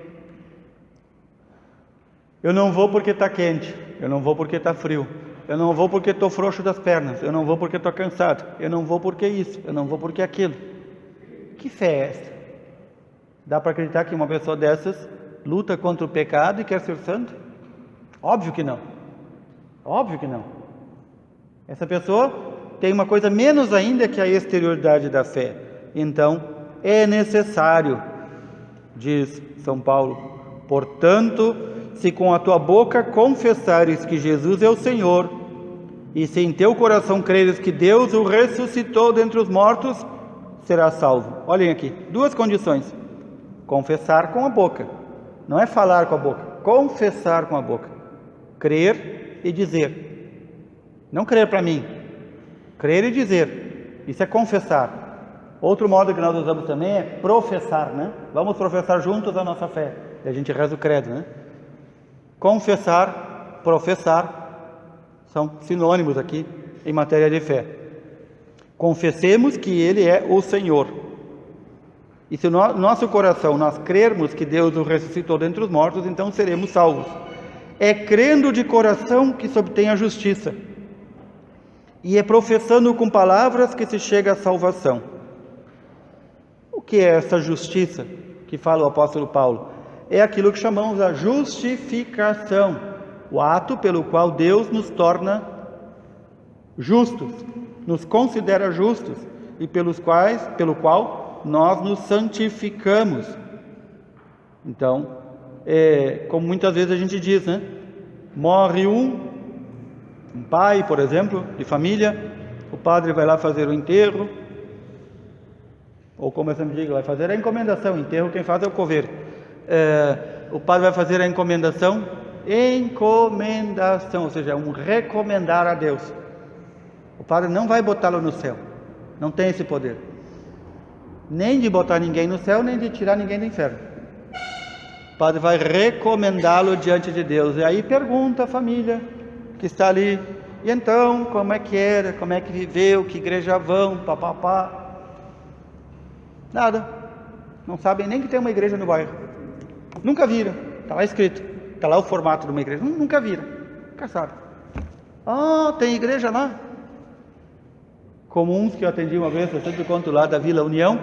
Eu não vou porque está quente, eu não vou porque está frio, eu não vou porque estou frouxo das pernas, eu não vou porque estou cansado, eu não vou porque isso, eu não vou porque aquilo. Que fé é essa? Dá para acreditar que uma pessoa dessas luta contra o pecado e quer ser santo? Óbvio que não. Óbvio que não. Essa pessoa tem uma coisa menos ainda que a exterioridade da fé. Então, é necessário, diz São Paulo, portanto, se com a tua boca confessares que Jesus é o Senhor, e se em teu coração creres que Deus o ressuscitou dentre os mortos, serás salvo. Olhem aqui, duas condições: confessar com a boca, não é falar com a boca, confessar com a boca, crer e dizer, não crer para mim, crer e dizer, isso é confessar. Outro modo que nós usamos também é professar, né? Vamos professar juntos a nossa fé, e a gente reza o credo, né? Confessar, professar, são sinônimos aqui em matéria de fé. Confessemos que Ele é o Senhor. E se no nosso coração nós crermos que Deus o ressuscitou dentre os mortos, então seremos salvos. É crendo de coração que se obtém a justiça. E é professando com palavras que se chega à salvação. O que é essa justiça que fala o apóstolo Paulo? É aquilo que chamamos a justificação, o ato pelo qual Deus nos torna justos, nos considera justos e pelo qual nós nos santificamos. Então, como muitas vezes a gente diz, né? Morre um pai, por exemplo, de família, o padre vai lá fazer o enterro, ou como eu sempre digo, vai fazer a encomendação. Enterro quem faz é o coveiro. O padre vai fazer a encomendação, ou seja, é um recomendar a Deus. O padre não vai botá-lo no céu, não tem esse poder, nem de botar ninguém no céu, nem de tirar ninguém do inferno. O padre vai recomendá-lo diante de Deus. E aí pergunta a família que está ali: e então, como é que era, como é que viveu, que igreja vão, papapá. Nada, não sabem nem que tem uma igreja no bairro, nunca viram, está lá escrito, está lá o formato de uma igreja, nunca viram, nunca sabem. Tem igreja lá? Como uns que eu atendi uma vez, eu sempre conto lá da Vila União,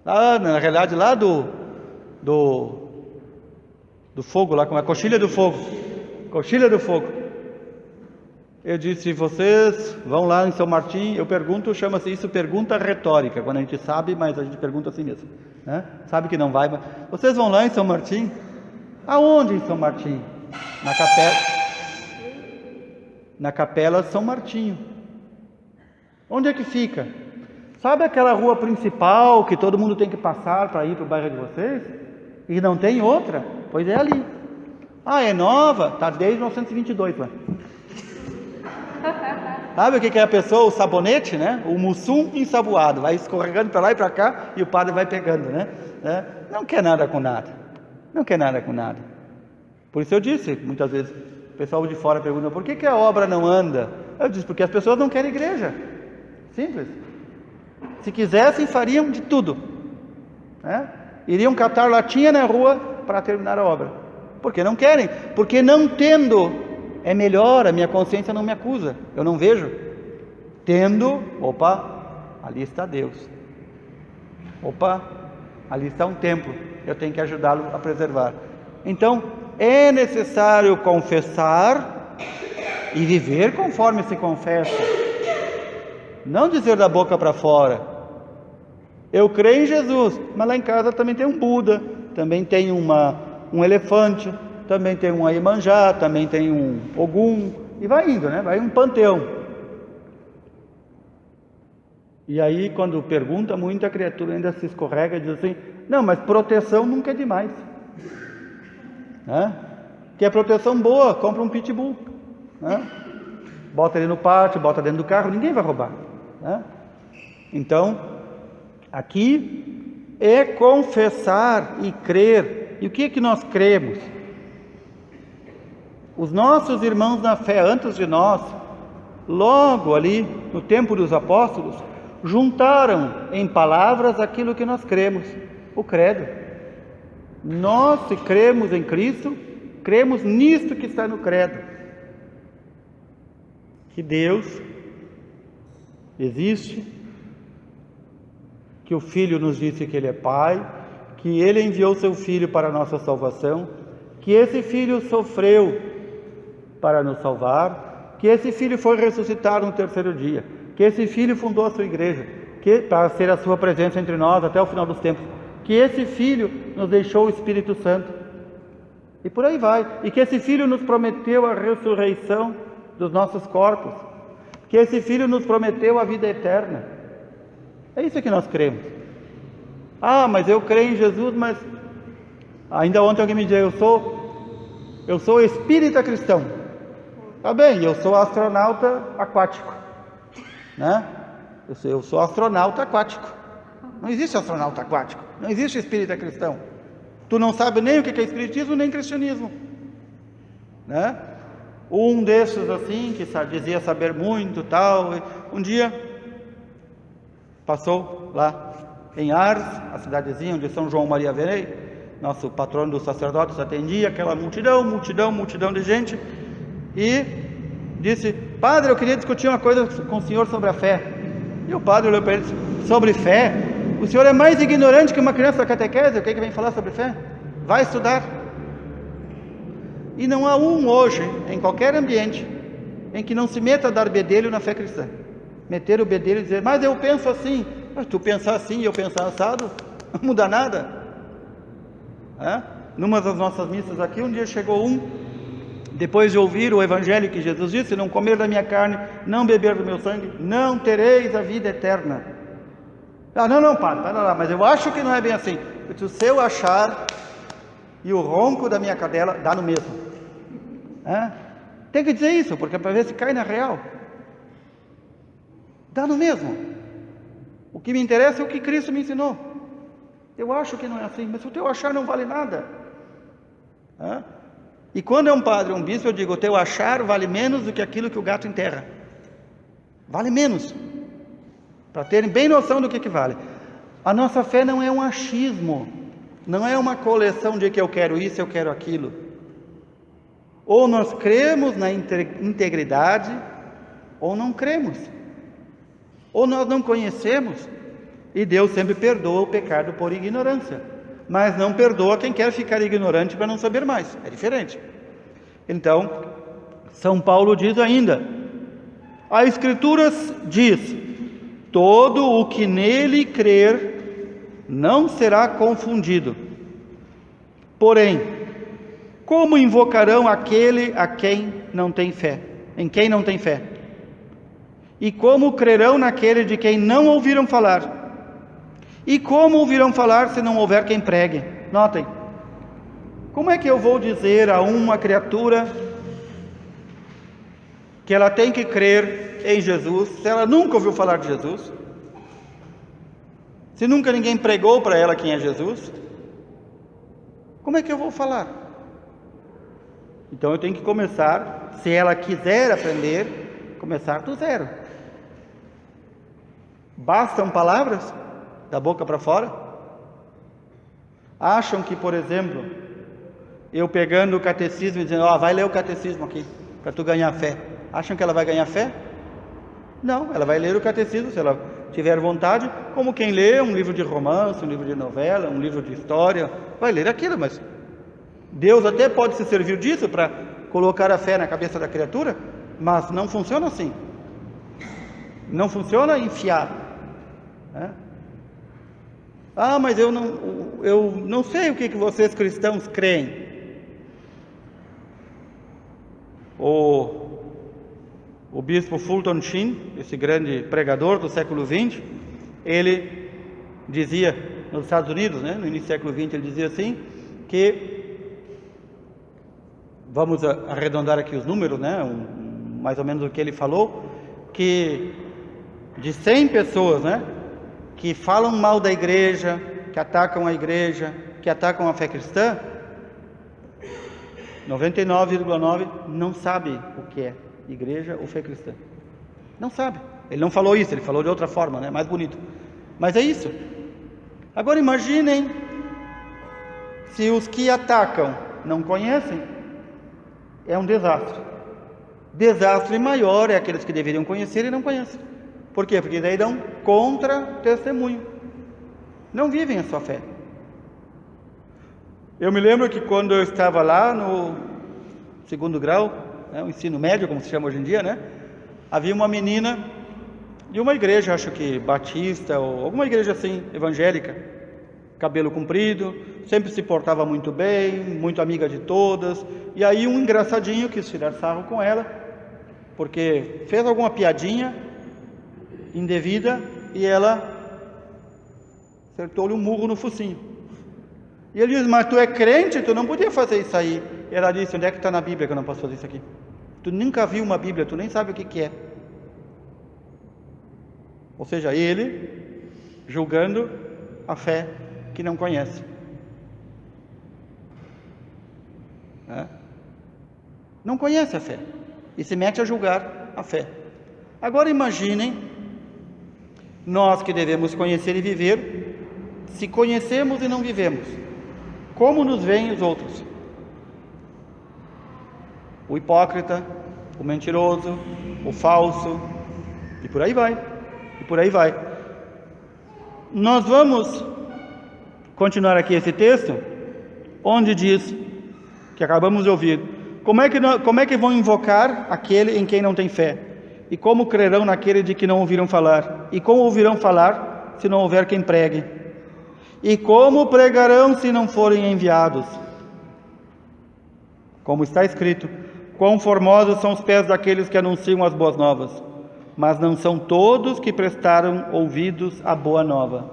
lá na realidade lá do fogo, lá como é, Coxilha do Fogo. Eu disse: vocês vão lá em São Martim? Eu pergunto, chama-se isso pergunta retórica, quando a gente sabe, mas a gente pergunta assim mesmo, né? Sabe que não vai, mas vocês vão lá em São Martim? Aonde em São Martim? Na capela São Martinho. Onde é que fica? Sabe aquela rua principal que todo mundo tem que passar para ir para o bairro de vocês? E não tem outra? Pois é ali. É nova? Está desde 1922 lá. Sabe o que é a pessoa? O sabonete, né? O mussum ensaboado, vai escorregando para lá e para cá e o padre vai pegando, né? Não quer nada com nada, não quer nada com nada. Por isso eu disse, muitas vezes, o pessoal de fora pergunta: por que a obra não anda? Eu disse: porque as pessoas não querem igreja. Simples. Se quisessem, fariam de tudo, né? Iriam catar latinha na rua para terminar a obra. Porque não querem, porque não tendo é melhor, a minha consciência não me acusa, eu não vejo. Tendo, ali está Deus. Ali está um templo, eu tenho que ajudá-lo a preservar. Então, é necessário confessar e viver conforme se confessa. Não dizer da boca para fora. Eu creio em Jesus, mas lá em casa também tem um Buda, também tem um elefante, também tem um Iemanjá, também tem um Ogum, e vai indo, né? Vai um panteão. E aí, quando pergunta muito, a criatura ainda se escorrega e diz assim: não, mas proteção nunca é demais. Quer proteção boa, compra um pitbull. Bota ele no pátio, bota dentro do carro, ninguém vai roubar. Então, aqui é confessar e crer. E o que é que nós cremos? Os nossos irmãos na fé antes de nós, logo ali no tempo dos apóstolos, juntaram em palavras aquilo que nós cremos, o credo. Nós, se cremos em Cristo, cremos nisto que está no credo. Que Deus existe, que o Filho nos disse que Ele é Pai, que Ele enviou Seu Filho para a nossa salvação, que esse Filho sofreu para nos salvar, que esse Filho foi ressuscitar no terceiro dia, que esse Filho fundou a sua igreja, que para ser a sua presença entre nós até o final dos tempos, que esse Filho nos deixou o Espírito Santo, e por aí vai, e que esse Filho nos prometeu a ressurreição dos nossos corpos, que esse Filho nos prometeu a vida eterna. É isso que nós cremos. Mas eu creio em Jesus, mas ainda ontem alguém me disse: eu sou espírita cristão. Tá bem, eu sou astronauta aquático, né? Eu sou astronauta aquático. Não existe astronauta aquático, não existe espírita cristão. Tu não sabe nem o que é espiritismo nem cristianismo, né? Um desses assim, que dizia saber muito tal, um dia passou lá em Ars, a cidadezinha onde São João Maria Vianney, nosso patrono dos sacerdotes, atendia aquela multidão de gente, e disse: padre, eu queria discutir uma coisa com o senhor sobre a fé. E o padre olhou para ele e disse: sobre fé? O senhor é mais ignorante que uma criança da catequese, o que é que vem falar sobre fé? Vai estudar. E não há hoje, em qualquer ambiente, em que não se meta a dar bedelho na fé cristã. Meter o bedelho e dizer: mas eu penso assim. Mas tu pensar assim e eu pensar assado, não muda nada. Numa das nossas missas aqui, um dia chegou depois de ouvir o evangelho que Jesus disse: não comer da minha carne, não beber do meu sangue, não tereis a vida eterna. Não, padre, para lá, mas eu acho que não é bem assim. Se eu achar, e o ronco da minha cadela dá no mesmo. Tem que dizer isso, porque para ver se cai na real. Dá no mesmo. O que me interessa é o que Cristo me ensinou. Eu acho que não é assim, mas o teu achar não vale nada. E quando é um padre, um bispo, eu digo: o teu achar vale menos do que aquilo que o gato enterra. Vale menos. Para terem bem noção do que vale. A nossa fé não é um achismo, não é uma coleção de que eu quero isso, eu quero aquilo. Ou nós cremos na integridade, ou não cremos. Ou nós não conhecemos, e Deus sempre perdoa o pecado por ignorância, mas não perdoa quem quer ficar ignorante para não saber mais. É diferente. Então, São Paulo diz ainda: a Escritura diz: todo o que nele crer não será confundido. Porém, como invocarão aquele a quem não tem fé? Em quem não tem fé? E como crerão naquele de quem não ouviram falar? E como ouvirão falar se não houver quem pregue? Notem, como é que eu vou dizer a uma criatura que ela tem que crer em Jesus, se ela nunca ouviu falar de Jesus? Se nunca ninguém pregou para ela quem é Jesus? Como é que eu vou falar? Então eu tenho que começar, se ela quiser aprender, começar do zero. Bastam palavras da boca para fora? Acham que, por exemplo, eu pegando o catecismo e dizendo: vai ler o catecismo aqui, para tu ganhar fé. Acham que ela vai ganhar fé? Não, ela vai ler o catecismo, se ela tiver vontade, como quem lê um livro de romance, um livro de novela, um livro de história, vai ler aquilo, mas Deus até pode se servir disso para colocar a fé na cabeça da criatura, mas não funciona assim. Não funciona enfiar, né? Ah, mas eu não sei o que vocês cristãos creem. O bispo Fulton Sheen, esse grande pregador do século XX, ele dizia, nos Estados Unidos, né, no início do século XX, ele dizia assim, que, vamos arredondar aqui os números, né, mais ou menos o que ele falou, que de 100 pessoas, né, que falam mal da igreja, que atacam a igreja, que atacam a fé cristã, 99,9 não sabe o que é igreja ou fé cristã. Não sabe. Ele não falou isso, ele falou de outra forma, né? Mais bonito. Mas é isso. Agora imaginem se os que atacam não conhecem, é um desastre. Desastre maior é aqueles que deveriam conhecer e não conhecem. Por quê? Porque daí dão contra-testemunho. Não vivem a sua fé. Eu me lembro que quando eu estava lá no segundo grau, né, o ensino médio, como se chama hoje em dia, né? Havia uma menina de uma igreja, acho que batista, ou alguma igreja assim, evangélica, cabelo comprido, sempre se portava muito bem, muito amiga de todas, e aí um engraçadinho quis tirar sarro com ela, porque fez alguma piadinha indevida, e ela acertou-lhe um murro no focinho. E ele diz, mas tu é crente, tu não podia fazer isso aí. E ela disse, onde é que está na Bíblia que eu não posso fazer isso aqui? Tu nunca viu uma Bíblia, tu nem sabe o que é. Ou seja, ele julgando a fé que não conhece. Não conhece a fé e se mete a julgar a fé. Agora imaginem, nós que devemos conhecer e viver, se conhecemos e não vivemos, como nos veem os outros? O hipócrita, o mentiroso, o falso, e por aí vai, e por aí vai. Nós vamos continuar aqui esse texto, onde diz, que acabamos de ouvir, como é que vão invocar aquele em quem não tem fé? E como crerão naquele de que não ouviram falar? E como ouvirão falar, se não houver quem pregue? E como pregarão se não forem enviados? Como está escrito, quão formosos são os pés daqueles que anunciam as boas novas, mas não são todos que prestaram ouvidos à boa nova.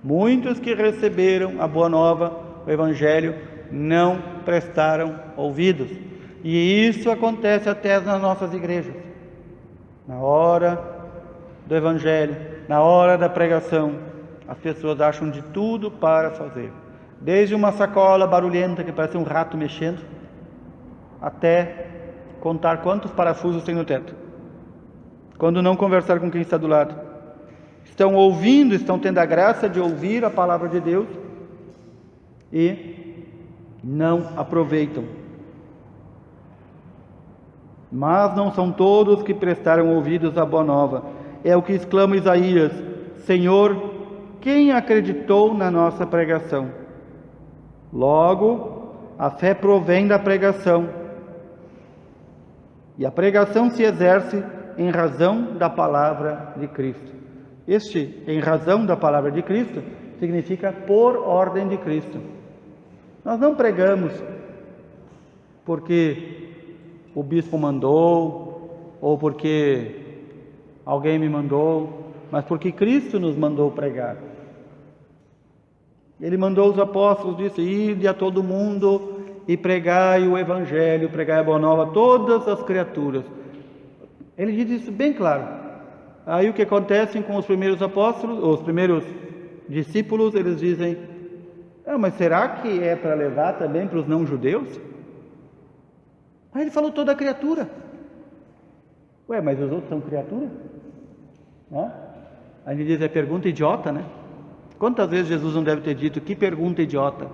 Muitos que receberam a boa nova, o Evangelho, não prestaram ouvidos. E isso acontece até nas nossas igrejas. Na hora do Evangelho, na hora da pregação, as pessoas acham de tudo para fazer. Desde uma sacola barulhenta que parece um rato mexendo, até contar quantos parafusos tem no teto. Quando não conversar com quem está do lado. Estão ouvindo, estão tendo a graça de ouvir a palavra de Deus e não aproveitam. Mas não são todos que prestaram ouvidos à boa nova. É o que exclama Isaías: Senhor, quem acreditou na nossa pregação? Logo, a fé provém da pregação, e a pregação se exerce em razão da palavra de Cristo. Este, em razão da palavra de Cristo, significa por ordem de Cristo. Nós não pregamos porque o bispo mandou, ou porque alguém me mandou, mas porque Cristo nos mandou pregar. Ele mandou os apóstolos, disse, ide a todo mundo e pregai o Evangelho, pregai a boa nova a todas as criaturas. Ele diz isso bem claro. Aí o que acontece com os primeiros apóstolos, os primeiros discípulos, eles dizem, mas será que é para levar também para os não-judeus? Aí ele falou toda a criatura. Mas os outros são criatura? Aí ele diz, é pergunta idiota, né? Quantas vezes Jesus não deve ter dito, que pergunta idiota?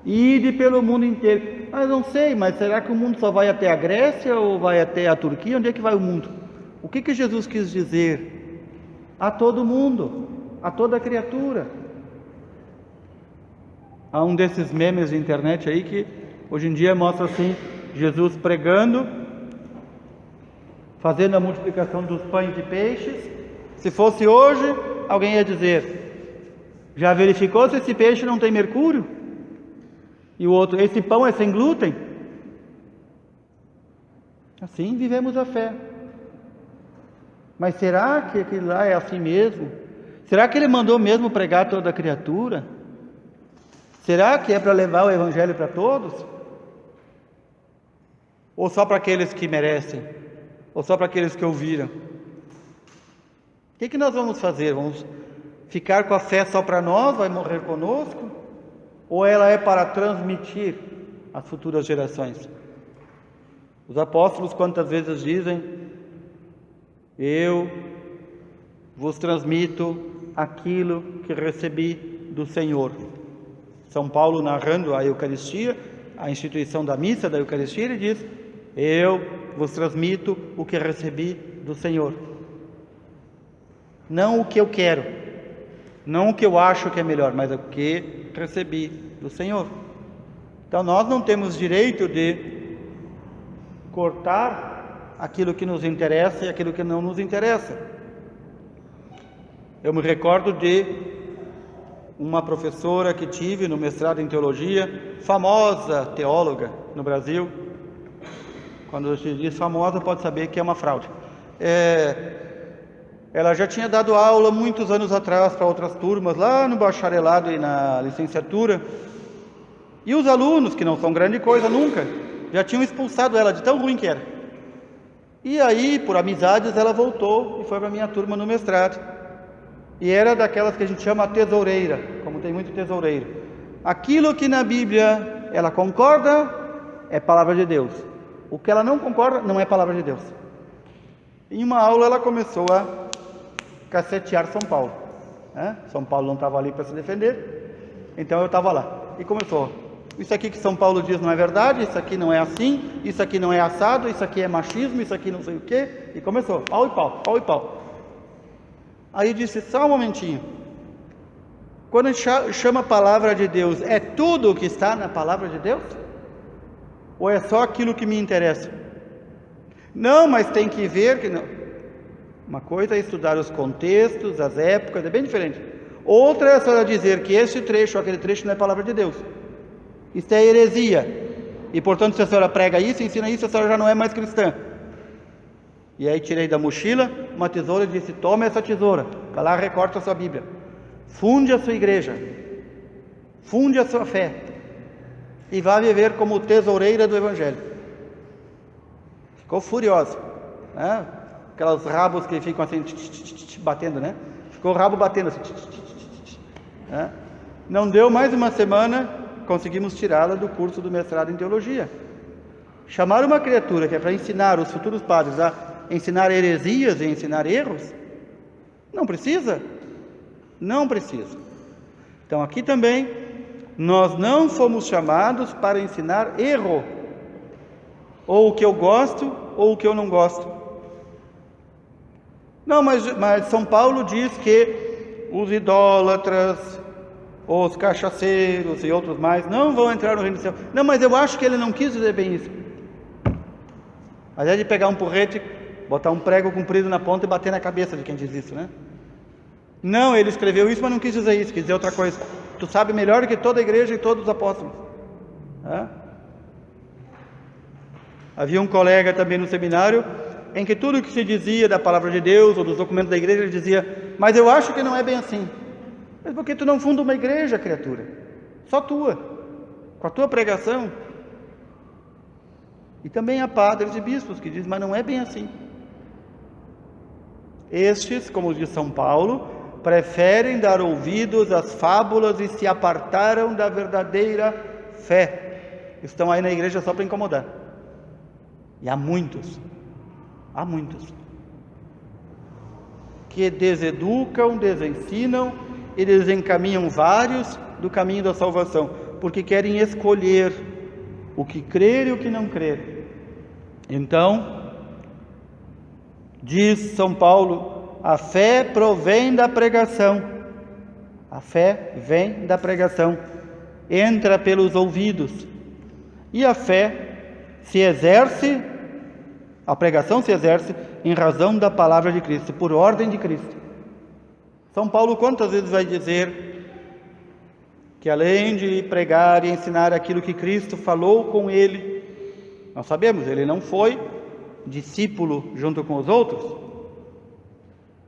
Ide pelo mundo inteiro. Não sei, mas será que o mundo só vai até a Grécia ou vai até a Turquia? Onde é que vai o mundo? O que Jesus quis dizer? A todo mundo, a toda criatura. Há um desses memes de internet aí que hoje em dia mostra assim, Jesus pregando, fazendo a multiplicação dos pães e peixes. Se fosse hoje, alguém ia dizer: já verificou se esse peixe não tem mercúrio? E o outro: esse pão é sem glúten? Assim vivemos a fé. Mas será que aquilo lá é assim mesmo? Será que ele mandou mesmo pregar toda a criatura? Será que é para levar o evangelho para todos? Ou só para aqueles que merecem? Ou só para aqueles que ouviram? O que nós vamos fazer? Vamos ficar com a fé só para nós? Vai morrer conosco? Ou ela é para transmitir às futuras gerações? Os apóstolos quantas vezes dizem: eu vos transmito aquilo que recebi do Senhor. São Paulo, narrando a Eucaristia, a instituição da missa da Eucaristia, ele diz: eu vos transmito o que recebi do Senhor. Não o que eu quero, não o que eu acho que é melhor, mas o que recebi do Senhor. Então nós não temos direito de cortar aquilo que nos interessa e aquilo que não nos interessa. Eu me recordo de uma professora que tive no mestrado em teologia, famosa teóloga no Brasil. Quando se diz famosa, pode saber que é uma fraude. Ela já tinha dado aula muitos anos atrás para outras turmas, lá no bacharelado e na licenciatura. E os alunos, que não são grande coisa nunca, já tinham expulsado ela de tão ruim que era. E aí, por amizades, ela voltou e foi para a minha turma no mestrado. E era daquelas que a gente chama tesoureira, como tem muito tesoureiro. Aquilo que na Bíblia ela concorda é palavra de Deus. O que ela não concorda não é palavra de Deus. Em uma aula ela começou a cacetear São Paulo. São Paulo não estava ali para se defender, então eu estava lá. E começou: isso aqui que São Paulo diz não é verdade, isso aqui não é assim, isso aqui não é assado, isso aqui é machismo, isso aqui não sei o quê. E começou, pau e pau, pau e pau. Aí disse: só um momentinho. Quando a gente chama a palavra de Deus, é tudo o que está na palavra de Deus? Ou é só aquilo que me interessa? Não, mas tem que ver que não. Uma coisa é estudar os contextos, as épocas, é bem diferente. Outra é a senhora dizer que esse trecho ou aquele trecho não é palavra de Deus. Isso é heresia. E portanto, se a senhora prega isso, ensina isso, a senhora já não é mais cristã. E aí tirei da mochila uma tesoura e disse: toma essa tesoura, vai lá, recorta a sua Bíblia, funde a sua igreja, funde a sua fé, e vá viver como tesoureira do Evangelho. Ficou furiosa, né? Aquelas rabos que ficam assim, batendo, né? Ficou o rabo batendo assim, né? Não deu mais uma semana, conseguimos tirá-la do curso do mestrado em teologia. Chamar uma criatura que é para ensinar os futuros padres a ensinar heresias e ensinar erros, não precisa. Não precisa. Então aqui também, nós não fomos chamados para ensinar erro, ou o que eu gosto, ou o que eu não gosto. Não, mas São Paulo diz que os idólatras, os cachaceiros e outros mais não vão entrar no reino do céu. Não, mas eu acho que ele não quis dizer bem isso. Mas é de pegar um porrete, botar um prego comprido na ponta e bater na cabeça de quem diz isso, né? Não, ele escreveu isso, mas não quis dizer isso, quis dizer outra coisa. Tu sabe melhor do que toda a igreja e todos os apóstolos. Havia um colega também no seminário, em que tudo o que se dizia da palavra de Deus ou dos documentos da igreja, ele dizia: mas eu acho que não é bem assim. Mas por que tu não funda uma igreja, criatura? Só tua, com a tua pregação. E também há padres e bispos que dizem: mas não é bem assim. Estes, como diz São Paulo, preferem dar ouvidos às fábulas e se apartaram da verdadeira fé. Estão aí na igreja só para incomodar. E há muitos que deseducam, desensinam e desencaminham vários do caminho da salvação, porque querem escolher o que crer e o que não crer. Então, diz São Paulo, a fé provém da pregação. A fé vem da pregação. entra pelos ouvidos. E a fé se exerce, a pregação se exerce em razão da palavra de Cristo, por ordem de Cristo. São Paulo quantas vezes vai dizer que além de pregar e ensinar aquilo que Cristo falou com ele, nós sabemos, ele não foi discípulo junto com os outros,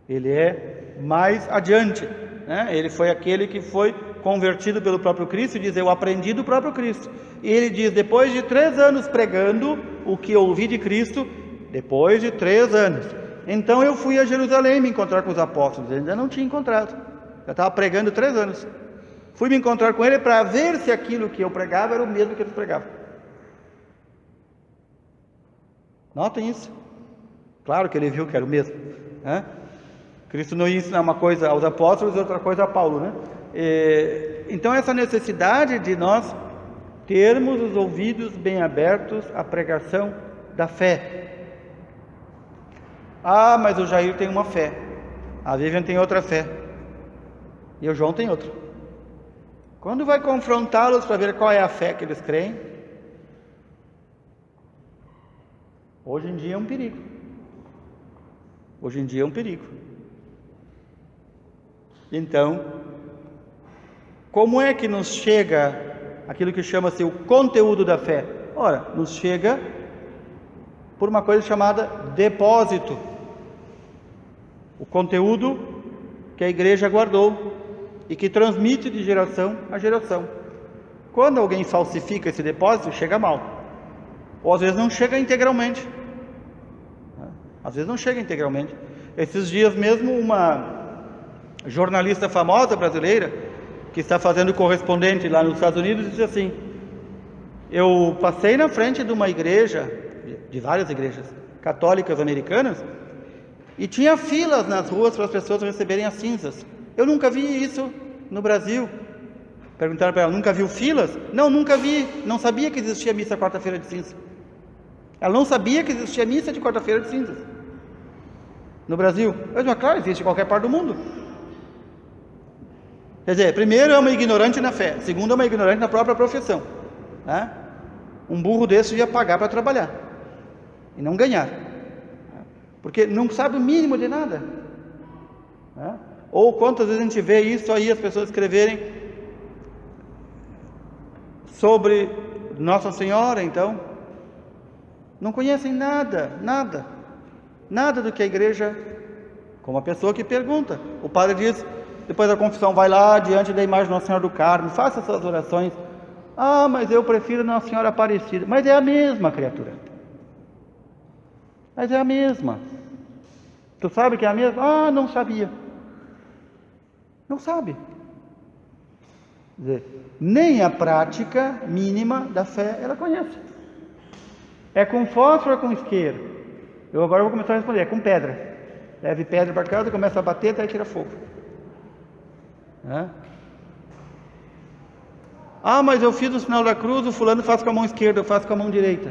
ele é mais adiante, né? Ele foi aquele que foi convertido pelo próprio Cristo, e diz, eu aprendi do próprio Cristo. E ele diz, depois de 3 anos pregando o que ouvi de Cristo, depois de 3 anos, então eu fui a Jerusalém me encontrar com os apóstolos. Ele ainda não tinha encontrado, já estava pregando 3 anos. Fui me encontrar com ele para ver se aquilo que eu pregava era o mesmo que eles pregavam. Notem isso. Claro que ele viu que era o mesmo, né? Cristo não ia ensinar uma coisa aos apóstolos e outra coisa a Paulo, né? Então essa necessidade de nós termos os ouvidos bem abertos à pregação da fé. Ah, mas o Jair tem uma fé, a Vivian tem outra fé, e o João tem outra. Quando vai confrontá-los para ver qual é a fé que eles creem, hoje em dia é um perigo. Hoje em dia é um perigo. Então, como é que nos chega aquilo que chama-se o conteúdo da fé? Ora, nos chega por uma coisa chamada depósito. O conteúdo que a igreja guardou e que transmite de geração a geração. Quando alguém falsifica esse depósito, chega mal. Ou às vezes não chega integralmente. Às vezes não chega integralmente. Esses dias mesmo, uma jornalista famosa brasileira, que está fazendo correspondente lá nos Estados Unidos, disse assim: eu passei na frente de uma igreja, de várias igrejas católicas americanas, e tinha filas nas ruas para as pessoas receberem as cinzas. Eu nunca vi isso no Brasil. Perguntaram para ela, nunca viu filas? Não, nunca vi, não sabia que existia missa quarta-feira de cinzas. Ela não sabia que existia missa de quarta-feira de cinzas no Brasil. Eu disse, claro, existe em qualquer parte do mundo. Quer dizer, primeiro é uma ignorante na fé, segundo é uma ignorante na própria profissão, né? Um burro desse devia pagar para trabalhar e não ganhar, porque não sabe o mínimo de nada, né? Ou quantas vezes a gente vê isso aí, as pessoas escreverem sobre Nossa Senhora, então não conhecem nada do que a igreja, como a pessoa que pergunta. O padre diz, depois da confissão, vai lá diante da imagem de Nossa Senhora do Carmo, faça essas orações. Ah, mas eu prefiro Nossa Senhora Aparecida. Mas é a mesma, criatura. Mas é a mesma. Tu sabe que é a mesma? Ah, não sabia. Não sabe. Quer dizer, nem a prática mínima da fé ela conhece. É com fósforo ou é com isqueiro? Eu agora vou começar a responder, é com pedra. Leve pedra para casa, começa a bater até tira fogo. Ah, mas eu fiz o sinal da cruz, o fulano faz com a mão esquerda, eu faço com a mão direita.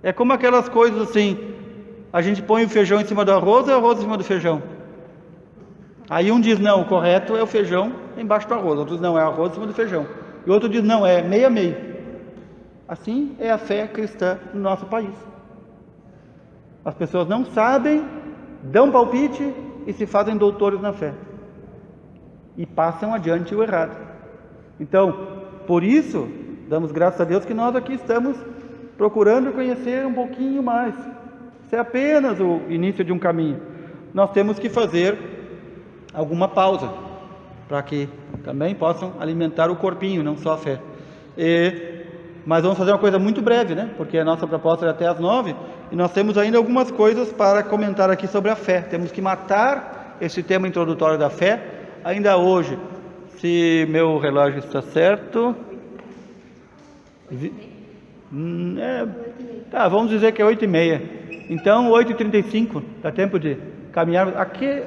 É como aquelas coisas assim, a gente põe o feijão em cima do arroz e o arroz em cima do feijão. Aí um diz, não, o correto é o feijão embaixo do arroz, outro diz, não, é o arroz em cima do feijão. E outro diz, não, é meio a meio. Assim é a fé cristã no nosso país. As pessoas não sabem, dão palpite e se fazem doutores na fé. E passam adiante o errado. Então, por isso, damos graças a Deus que nós aqui estamos procurando conhecer um pouquinho mais. Isso é apenas o início de um caminho. Nós temos que fazer alguma pausa, para que também possam alimentar o corpinho, não só a fé. Mas vamos fazer uma coisa muito breve, né? Porque a nossa proposta é até às 9, e nós temos ainda algumas coisas para comentar aqui sobre a fé. Temos que matar esse tema introdutório da fé, ainda hoje, se meu relógio está certo. Vamos dizer que é 8h30. Então, 8h35, dá tempo de caminhar. Aqui